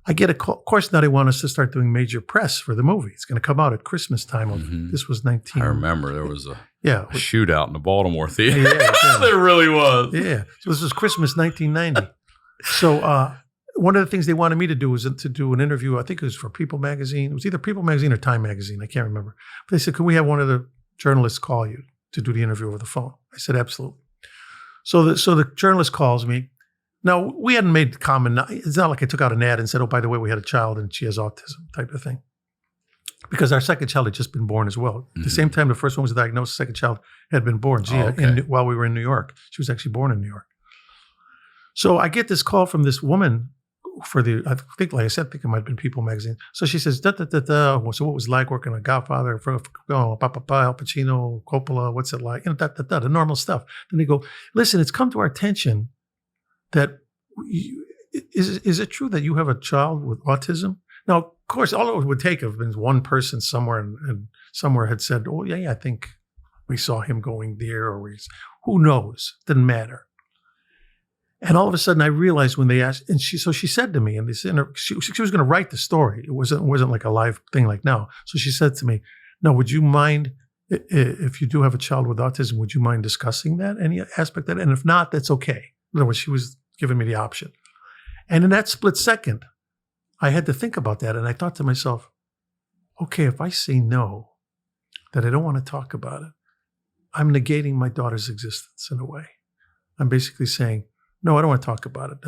I get a call. Of course, now they want us to start doing major press for the movie. It's going to come out at Christmas time. This was 19. I remember there was a yeah shootout in the Baltimore theater. Yeah. There really was. Yeah. So this was Christmas 1990. So one of the things they wanted me to do was to do an interview. I think it was for People Magazine. It was either People Magazine or Time Magazine. I can't remember. But they said, "Can we have one of the journalists call you to do the interview over the phone?" I said, "Absolutely." So the journalist calls me. Now, we hadn't made common. It's not like I took out an ad and said, "Oh, by the way, we had a child and she has autism," type of thing. Because our second child had just been born as well. At the same time the first one was diagnosed, the second child had been born. While we were in New York. She was actually born in New York. So I get this call from this woman I think, like I said, I think it might have been People Magazine. So she says, So what was it like working on Godfather, Al Pacino, Coppola, what's it like? The normal stuff. Then they go, "Listen, it's come to our attention that is it true that you have a child with autism?" Now, of course, all it would take have been one person somewhere and somewhere had said, "Oh, yeah, I think we saw him going there," or who knows? Didn't matter. And all of a sudden, I realized when they asked, and she said to me, and she was going to write the story. It wasn't like a live thing like now. So she said to me, "Now, would you mind if you do have a child with autism? Would you mind discussing that, any aspect of that? And if not, that's okay." In other words, she was giving me the option. And in that split second, I had to think about that, and I thought to myself, okay, if I say no, that I don't want to talk about it, I'm negating my daughter's existence in a way. I'm basically saying, no, I don't want to talk about it.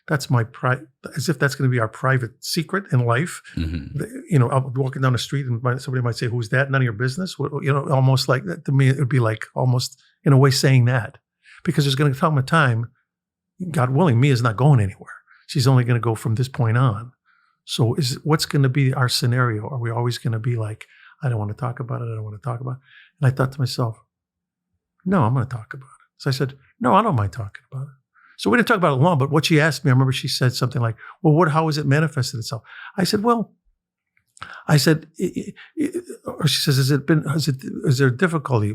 That's my pride, as if that's going to be our private secret in life. I'll be walking down the street and somebody might say, "Who's that? None of your business." Almost like that. To me, it would be like almost in a way saying that, because there's going to come a time, God willing, Mia's not going anywhere. She's only going to go from this point on. So what's going to be our scenario? Are we always going to be like, "I don't want to talk about it. I don't want to talk about it." And I thought to myself, no, I'm going to talk about it. So I said, no, I don't mind talking about it. So we didn't talk about it long, but what she asked me, I remember she said something like, "Well, how has it manifested itself?" I said, or she says, is there difficulty?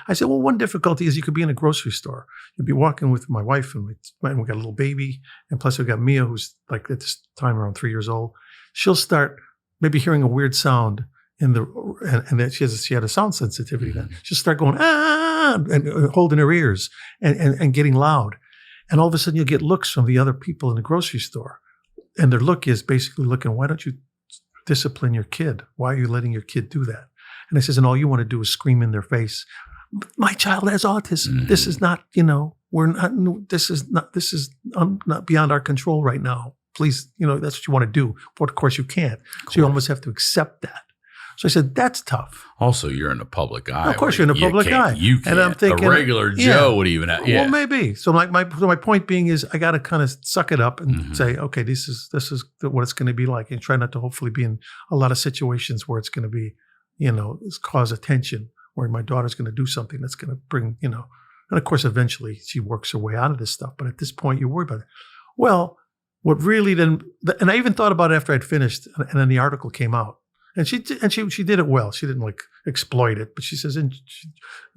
I said, well, one difficulty is you could be in a grocery store. You'd be walking with my wife and we got a little baby. And plus we got Mia, who's like at this time around 3 years old. She'll start maybe hearing a weird sound and then she had a sound sensitivity then. She'll start going, "Ah," and holding her ears and getting loud. And all of a sudden you'll get looks from the other people in the grocery store. And their look is basically looking, "Why don't you discipline your kid? Why are you letting your kid do that?" And I says, "And all you want to do is scream in their face, 'My child has autism. This is not, this is not beyond our control right now. Please, that's what you want to do." But of course you can't. So you almost have to accept that. So I said, that's tough. Also, you're in the public eye. Of course, you're in the public eye. You can't. And I'm thinking, a regular Joe would even have. Yeah. Well, maybe. So my point being is, I got to kind of suck it up and say, okay, this is what it's going to be like, and try not to hopefully be in a lot of situations where it's going to be, cause attention, where my daughter's going to do something that's going to bring, and of course, eventually she works her way out of this stuff. But at this point, you worry about it. Well, what really then, and I even thought about it after I'd finished, and then the article came out. And she did it well. She didn't exploit it, but she says,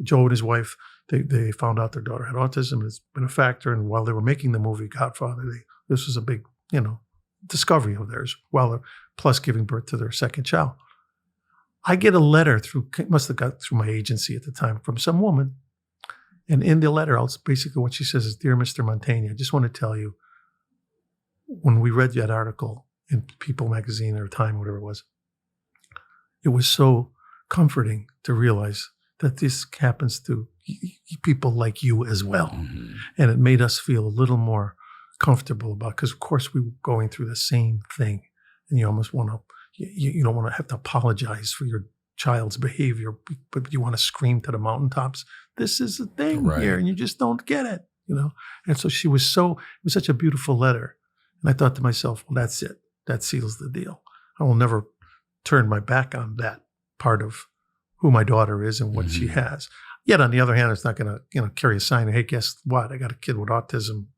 Joe and his wife, they found out their daughter had autism. It's been a factor. And while they were making the movie Godfather, this was a big, discovery of theirs. Plus giving birth to their second child. I get a letter must have got through my agency at the time, from some woman. And in the letter, basically what she says is, "Dear Mr. Mantegna, I just want to tell you, when we read that article in People Magazine or Time, whatever it was so comforting to realize that this happens to people like you as well." And it made us feel a little more comfortable about, because of course we were going through the same thing, and you almost want to, you don't want to have to apologize for your child's behavior, but you want to scream to the mountaintops, "This is a thing here," and you just don't get it, And so it was such a beautiful letter. And I thought to myself, well, that's it. That seals the deal. I will never turn my back on that part of who my daughter is and what she has. Yet on the other hand, it's not going to, carry a sign, "Hey, guess what? I got a kid with autism,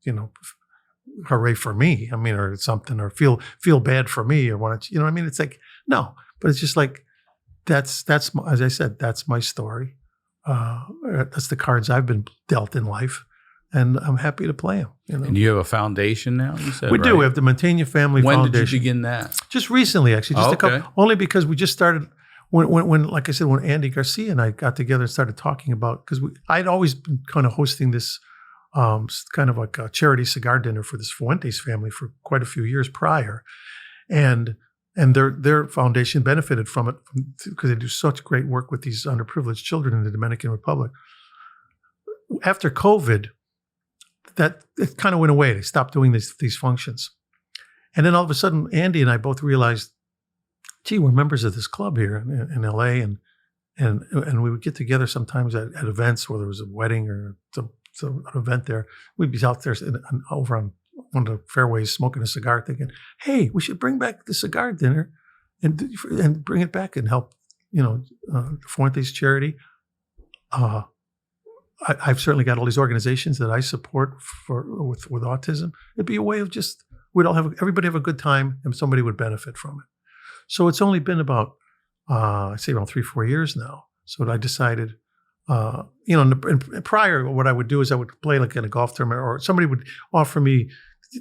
hooray for me." Or something, or feel bad for me, or want to, It's like, no, but it's just like, that's, as I said, that's my story. That's the cards I've been dealt in life. and I'm happy to play them. And you have a foundation now, you said, we do. right? We have the Mantegna Family When Foundation. did you begin that? Just recently, actually. Just a couple. Only because we just started when, like I said, when Andy Garcia and I got together and started talking about, because I'd always been kind of hosting this kind of like a charity cigar dinner for this Fuentes family for quite a few years prior, and their foundation benefited from it because they do such great work with these underprivileged children in the Dominican Republic. After COVID, that it kind of went away. They stopped doing these functions. And then all of a sudden, Andy and I both realized, gee, we're members of this club here in LA, and we would get together sometimes at events where there was a wedding or some an event there. We'd be out there over on one of the fairways smoking a cigar, thinking, hey, we should bring back the cigar dinner and bring it back and help, Fuentes charity. I've certainly got all these organizations that I support with autism. It'd be a way of just everybody have a good time and somebody would benefit from it. So it's only been about I'd say around 3-4 years now. So I decided, prior what I would do is I would play like in a golf tournament, or somebody would offer me.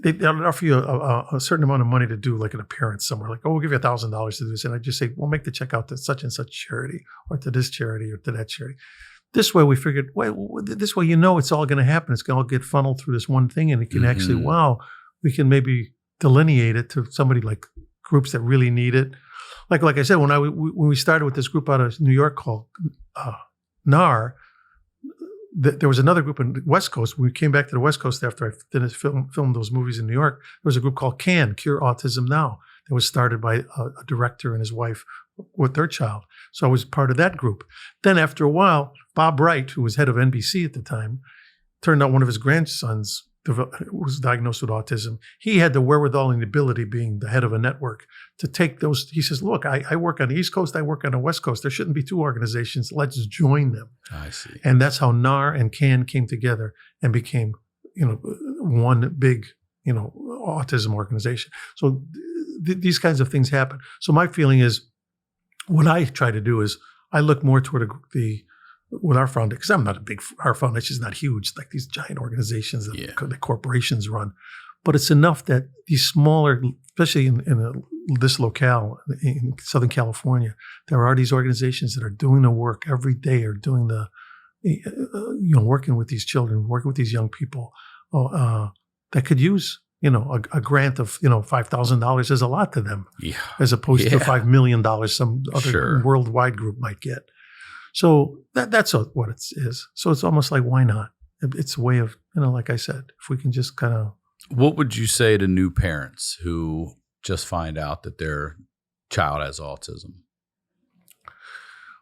They'd offer you a certain amount of money to do like an appearance somewhere. Like, oh, we'll give you $1,000 to do this, and I just say, well, make the check out to such and such charity, or to this charity, or to that charity. This way, we figured, this way, it's all going to happen. It's going to all get funneled through this one thing, and it can actually, we can maybe delineate it to somebody like groups that really need it. Like I said, when we started with this group out of New York called NAR, there was another group in the West Coast. When we came back to the West Coast after I finished filmed those movies in New York, there was a group called CAN, Cure Autism Now, that was started by a director and his wife with their child. So I was part of that group. Then after a while, Bob Wright, who was head of NBC at the time, turned out one of his grandsons was diagnosed with autism. He had the wherewithal and the ability, being the head of a network, to take those. He says, look, I work on the East Coast, I work on the West Coast. There shouldn't be two organizations. Let's join them. I see. And that's how NAR and CAN came together and became, one big, autism organization. So these kinds of things happen. So my feeling is, what I try to do is I look more toward with our foundation, because I'm not our foundation is not huge, like these giant organizations that corporations run. But it's enough that these smaller, especially in this locale in Southern California, there are these organizations that are doing the work every day, or doing working with these children, working with these young people that could use, a grant of, $5,000 is a lot to them, as opposed to $5 million some other worldwide group might get. So that's what it is. So it's almost like, why not? It's a way of, like I said, if we can just kind of. What would you say to new parents who just find out that their child has autism?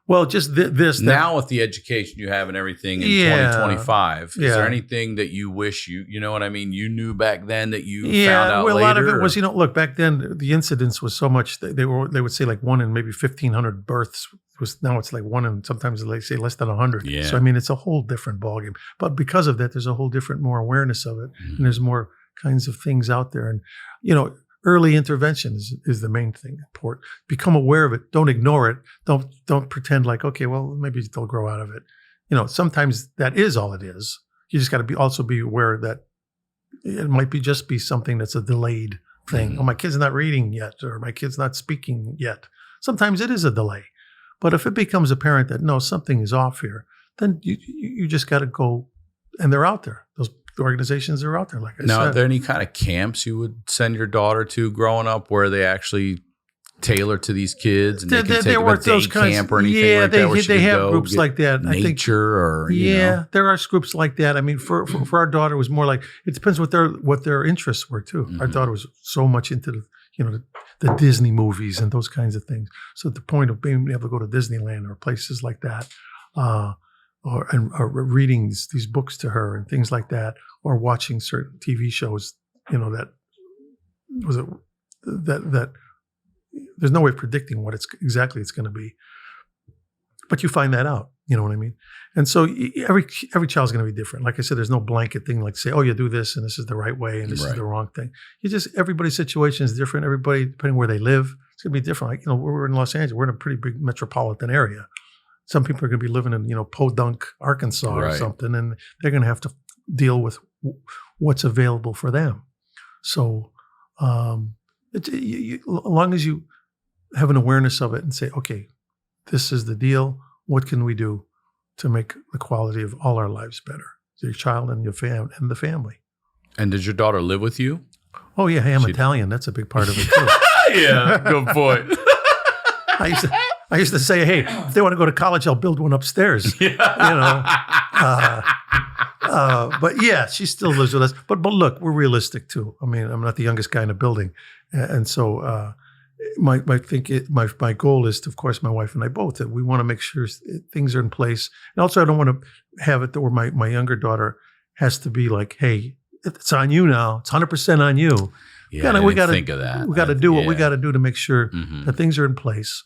Well, just this. Now with the education you have and everything in 2025, is there anything that you wish you know what I mean, you knew back then that you found out later? A lot of it was, look, back then the incidence was so much, they would say like 1 in maybe 1,500 births. Now it's like 1 in, sometimes they say less than 100. Yeah. So, I mean, it's a whole different ballgame. But because of that, there's a whole different, more awareness of it. And there's more kinds of things out there. And, early intervention is the main thing. Important. Become aware of it. Don't ignore it. Don't pretend like, okay, well, maybe they'll grow out of it. Sometimes that is all it is. You just got to also be aware that it might just be something that's a delayed thing. Oh, my kid's not reading yet, or my kid's not speaking yet. Sometimes it is a delay. But if it becomes apparent that, no, something is off here, then you just got to go, and they're out there. Those organizations are out there, like I said. Now, are there any kind of camps you would send your daughter to growing up where they actually tailor to these kids, and they can take them to day camp or anything like that? They have groups like that. Nature, or there are groups like that. I mean, for our daughter, it was more like, it depends what their interests were too. Our daughter was so much into the Disney movies and those kinds of things. So the point of being able to go to Disneyland or places like that, or reading these books to her and things like that, or watching certain TV shows, that there's no way of predicting what it's going to be, but you find that out. You know what I mean? And so every child's going to be different. Like I said, there's no blanket thing like say, oh, you do this and this is the right way and this is the wrong thing. Everybody's situation is different. Everybody, depending where they live, it's going to be different. Like, we're in Los Angeles. We're in a pretty big metropolitan area. Some people are going to be living in, Podunk, Arkansas or something, and they're going to have to deal with what's available for them. So as long as you have an awareness of it and say, okay, this is the deal. What can we do to make the quality of all our lives better? Your child and your and the family. And did your daughter live with you? Oh yeah, hey, I'm Italian. That's a big part of it too. Yeah, good point. I used to say, hey, if they want to go to college, I'll build one upstairs. Yeah. But yeah, she still lives with us. But look, we're realistic too. I mean, I'm not the youngest guy in the building, and so my goal is, to, of course, my wife and I both, that we want to make sure things are in place. And also, I don't want to have it where my younger daughter has to be like, hey, it's on you now. It's 100% on you. Yeah, we got to think of that. We got to do what we got to do to make sure that things are in place,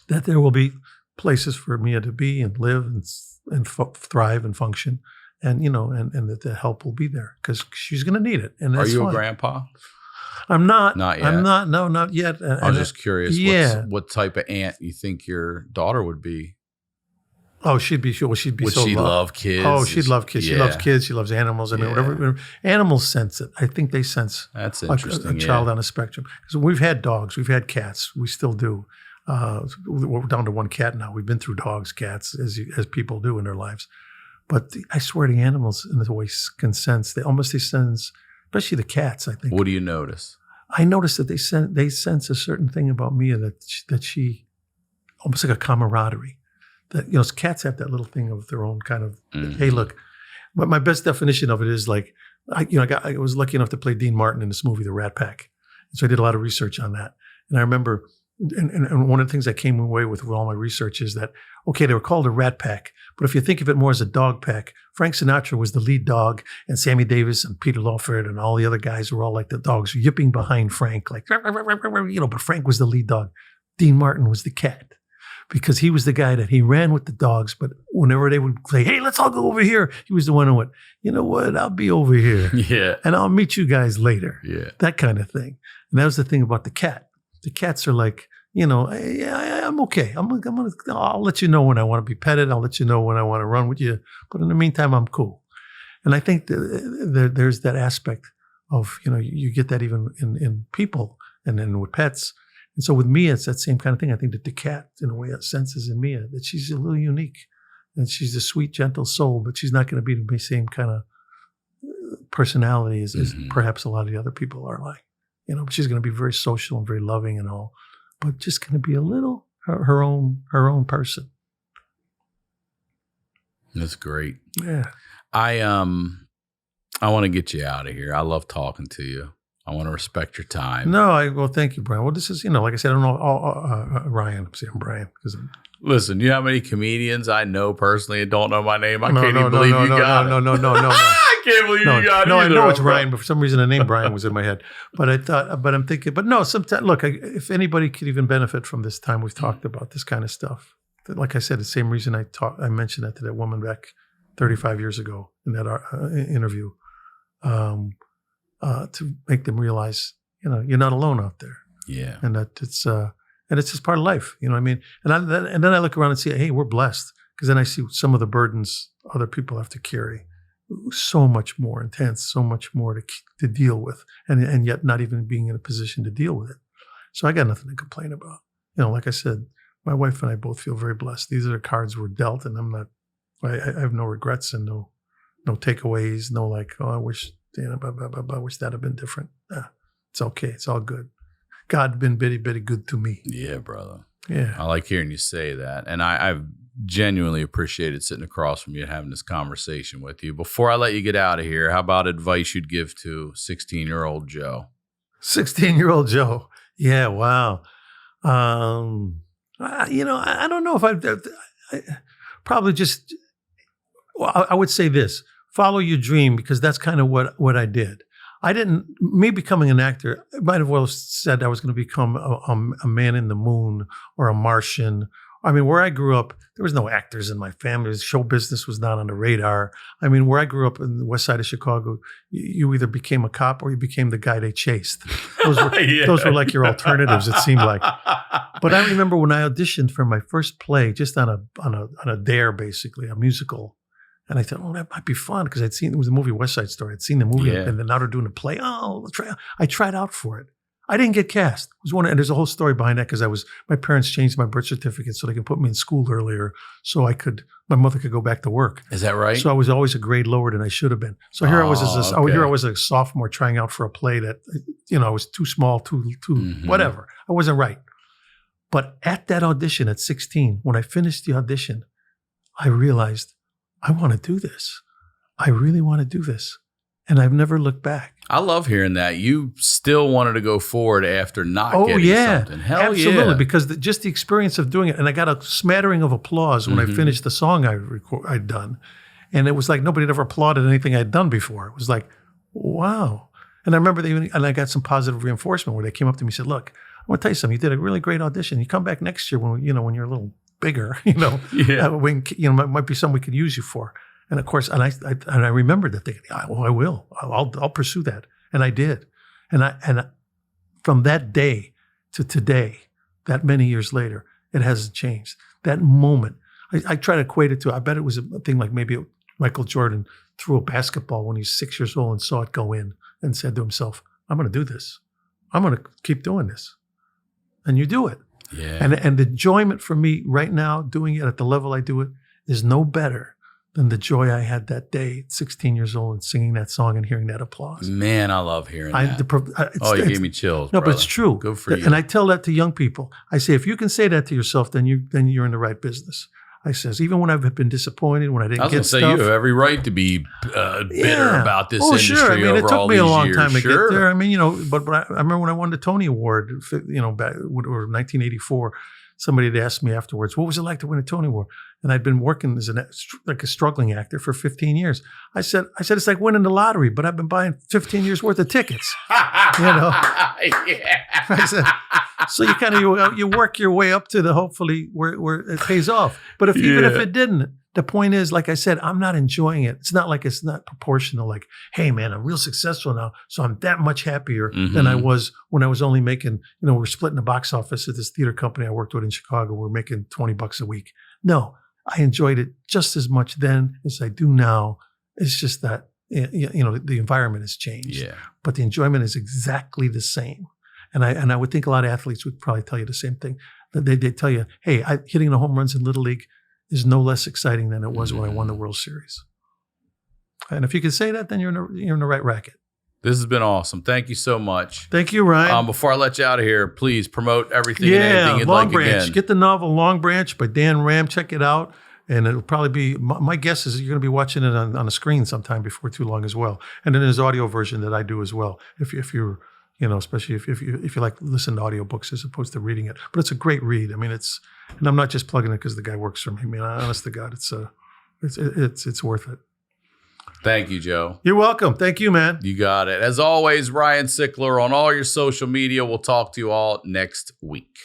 that there will be places for Mia to be and live and thrive and function, and and that the help will be there because she's going to need it. And that's Are you fine. a grandpa? I'm not. Not yet. I'm not. No, not yet. I was just curious. Yeah. What type of aunt you think your daughter would be? Oh, she'd be sure. She'd be. Would so she love kids? Oh, she'd love kids. Yeah. She loves kids. She loves animals. I mean, whatever. Animals sense it. I think they sense. That's interesting. A child on a spectrum. Because we've had dogs. We've had cats. We still do. We're down to one cat now. We've been through dogs, cats, as people do in their lives. But I swear the animals in the way can sense. They sense, especially the cats, I think. What do you notice? I noticed that they sense a certain thing about Mia that she almost like a camaraderie. That cats have that little thing of their own kind of. Hey, look. But my best definition of it is like I was lucky enough to play Dean Martin in this movie, The Rat Pack, and so I did a lot of research on that. And I remember, and one of the things I came away with all my research is that they were called a Rat Pack, but if you think of it more as a dog pack, Frank Sinatra was the lead dog, and Sammy Davis and Peter Lawford and all the other guys were all like the dogs yipping behind Frank, like but Frank was the lead dog. Dean Martin was the cat. Because he was the guy that he ran with the dogs, but whenever they would say, hey, let's all go over here, he was the one who went, you know what, I'll be over here. Yeah. And I'll meet you guys later. Yeah. That kind of thing. And that was the thing about the cat. The cats are like, hey, I'm okay. I'll let you know when I want to be petted. I'll let you know when I want to run with you. But in the meantime, I'm cool. And I think there's that aspect of, you get that even in people and then with pets. And so with Mia, it's that same kind of thing. I think that the cat, in a way, senses in Mia that she's a little unique. And she's a sweet, gentle soul, but she's not going to be the same kind of personality as perhaps a lot of the other people are like. But she's going to be very social and very loving and all, but just going to be a little her own person. That's great. Yeah. I want to get you out of here. I love talking to you. I want to respect your time. No, thank you, Brian. Well, this is, like I said, I don't know, Ryan. I'm Brian. Listen, you know how many comedians I know personally and don't know my name? I can't even believe you got it. No. I can't believe you got it. No, I know it's Ryan, but for some reason the name Brian was in my head. But I'm thinking, but no, sometimes, look, if anybody could even benefit from this time we've talked about this kind of stuff, like I said, the same reason I mentioned that to that woman back 35 years ago in that interview. To make them realize, you're not alone out there. Yeah. And that it's just part of life. You know what I mean? And then I look around and see, hey, we're blessed. Because then I see some of the burdens other people have to carry. So much more intense, so much more to deal with. And yet not even being in a position to deal with it. So I got nothing to complain about. Like I said, my wife and I both feel very blessed. These are the cards we're dealt, and I have no regrets and no takeaways, no like, oh, I wish wish that had been different. It's okay. It's all good. God been very, very good to me. Yeah, brother. Yeah. I like hearing you say that. And I've genuinely appreciated sitting across from you and having this conversation with you. Before I let you get out of here, how about advice you'd give to 16-year-old Joe? 16-year-old Joe. Yeah, wow. I don't know if I probably just, I would say this. Follow your dream, because that's kind of what I did. Me becoming an actor, I might have well said I was going to become a man in the moon or a Martian. I mean, where I grew up, there was no actors in my family. Show business was not on the radar. I mean, where I grew up in the west side of Chicago, you either became a cop or you became the guy they chased. Those were like your alternatives, it seemed like. But I remember when I auditioned for my first play, just on a dare, basically, a musical. And I thought, oh, that might be fun because it was the movie West Side Story. I'd seen the movie, Yeah. and then now they're doing a play. I tried out for it. I didn't get cast. It was and there's a whole story behind that because my parents changed my birth certificate so they could put me in school earlier, so my mother could go back to work. Is that right? So I was always a grade lower than I should have been. So here I was okay. here I was a sophomore trying out for a play that, I was too small, too whatever. I wasn't right. But at that audition at 16, when I finished the audition, I realized I want to do this. I really want to do this. And I've never looked back. I love hearing that. You still wanted to go forward after not getting something. Hell absolutely, yeah. because just the experience of doing it. And I got a smattering of applause when I finished the song I'd done. And it was like nobody had ever applauded anything I'd done before. It was like, wow. And I remember and I got some positive reinforcement where they came up to me and said, look, I want to tell you something. You did a really great audition. You come back next year when you're a little bigger, might be something we could use you for. And of course, and I remembered that thinking, I will. I'll pursue that, and I did. And from that day to today, that many years later, it hasn't changed. That moment, I try to equate it to. I bet it was a thing like maybe Michael Jordan threw a basketball when he's 6 years old and saw it go in and said to himself, "I'm going to do this. I'm going to keep doing this." And you do it. Yeah. And the enjoyment for me right now doing it at the level I do it is no better than the joy I had that day at 16 years old and singing that song and hearing that applause. Man, I love hearing that. You gave me chills. No, brother. but it's true. Good for you. And I tell that to young people. I say, if you can say that to yourself, then you're in the right business. I says, even when I've been disappointed, when I didn't get stuff. You have every right to be bitter about this industry sure. I mean, over all these years. It took me a long time to get there. I mean, but I remember when I won the Tony Award, back or 1984. Somebody had asked me afterwards, what was it like to win a Tony Award? And I'd been working as a struggling actor for 15 years. I said, it's like winning the lottery, but I've been buying 15 years worth of tickets. Yeah. I said, so you kind of, you work your way up to hopefully where it pays off. But even if it didn't, the point is, like I said, I'm not enjoying it. It's not like it's not proportional. Like, hey man, I'm real successful now, so I'm that much happier than I was when I was only making, we're splitting the box office at this theater company I worked with in Chicago. We're making $20 a week. No, I enjoyed it just as much then as I do now. It's just that, the environment has changed, but the enjoyment is exactly the same. And I would think a lot of athletes would probably tell you the same thing. That they tell you, hey, hitting the home runs in Little League is no less exciting than it was when I won the World Series. And if you can say that, then you're in the right racket. This has been awesome. Thank you so much. Thank you, Ryan. Before I let you out of here, please promote everything and anything you'd Long like Branch. again. Get the novel Long Branch by Dan Ramm. Check it out. And it'll probably be, my guess is you're going to be watching it on a screen sometime before too long as well. And then there's audio version that I do as well. If you're, especially if you like listen to audiobooks as opposed to reading it. But it's a great read. I mean, and I'm not just plugging it because the guy works for me. I mean, honest to God, it's worth it. Thank you, Joe. You're welcome. Thank you, man. You got it. As always, Ryan Sickler on all your social media. We'll talk to you all next week.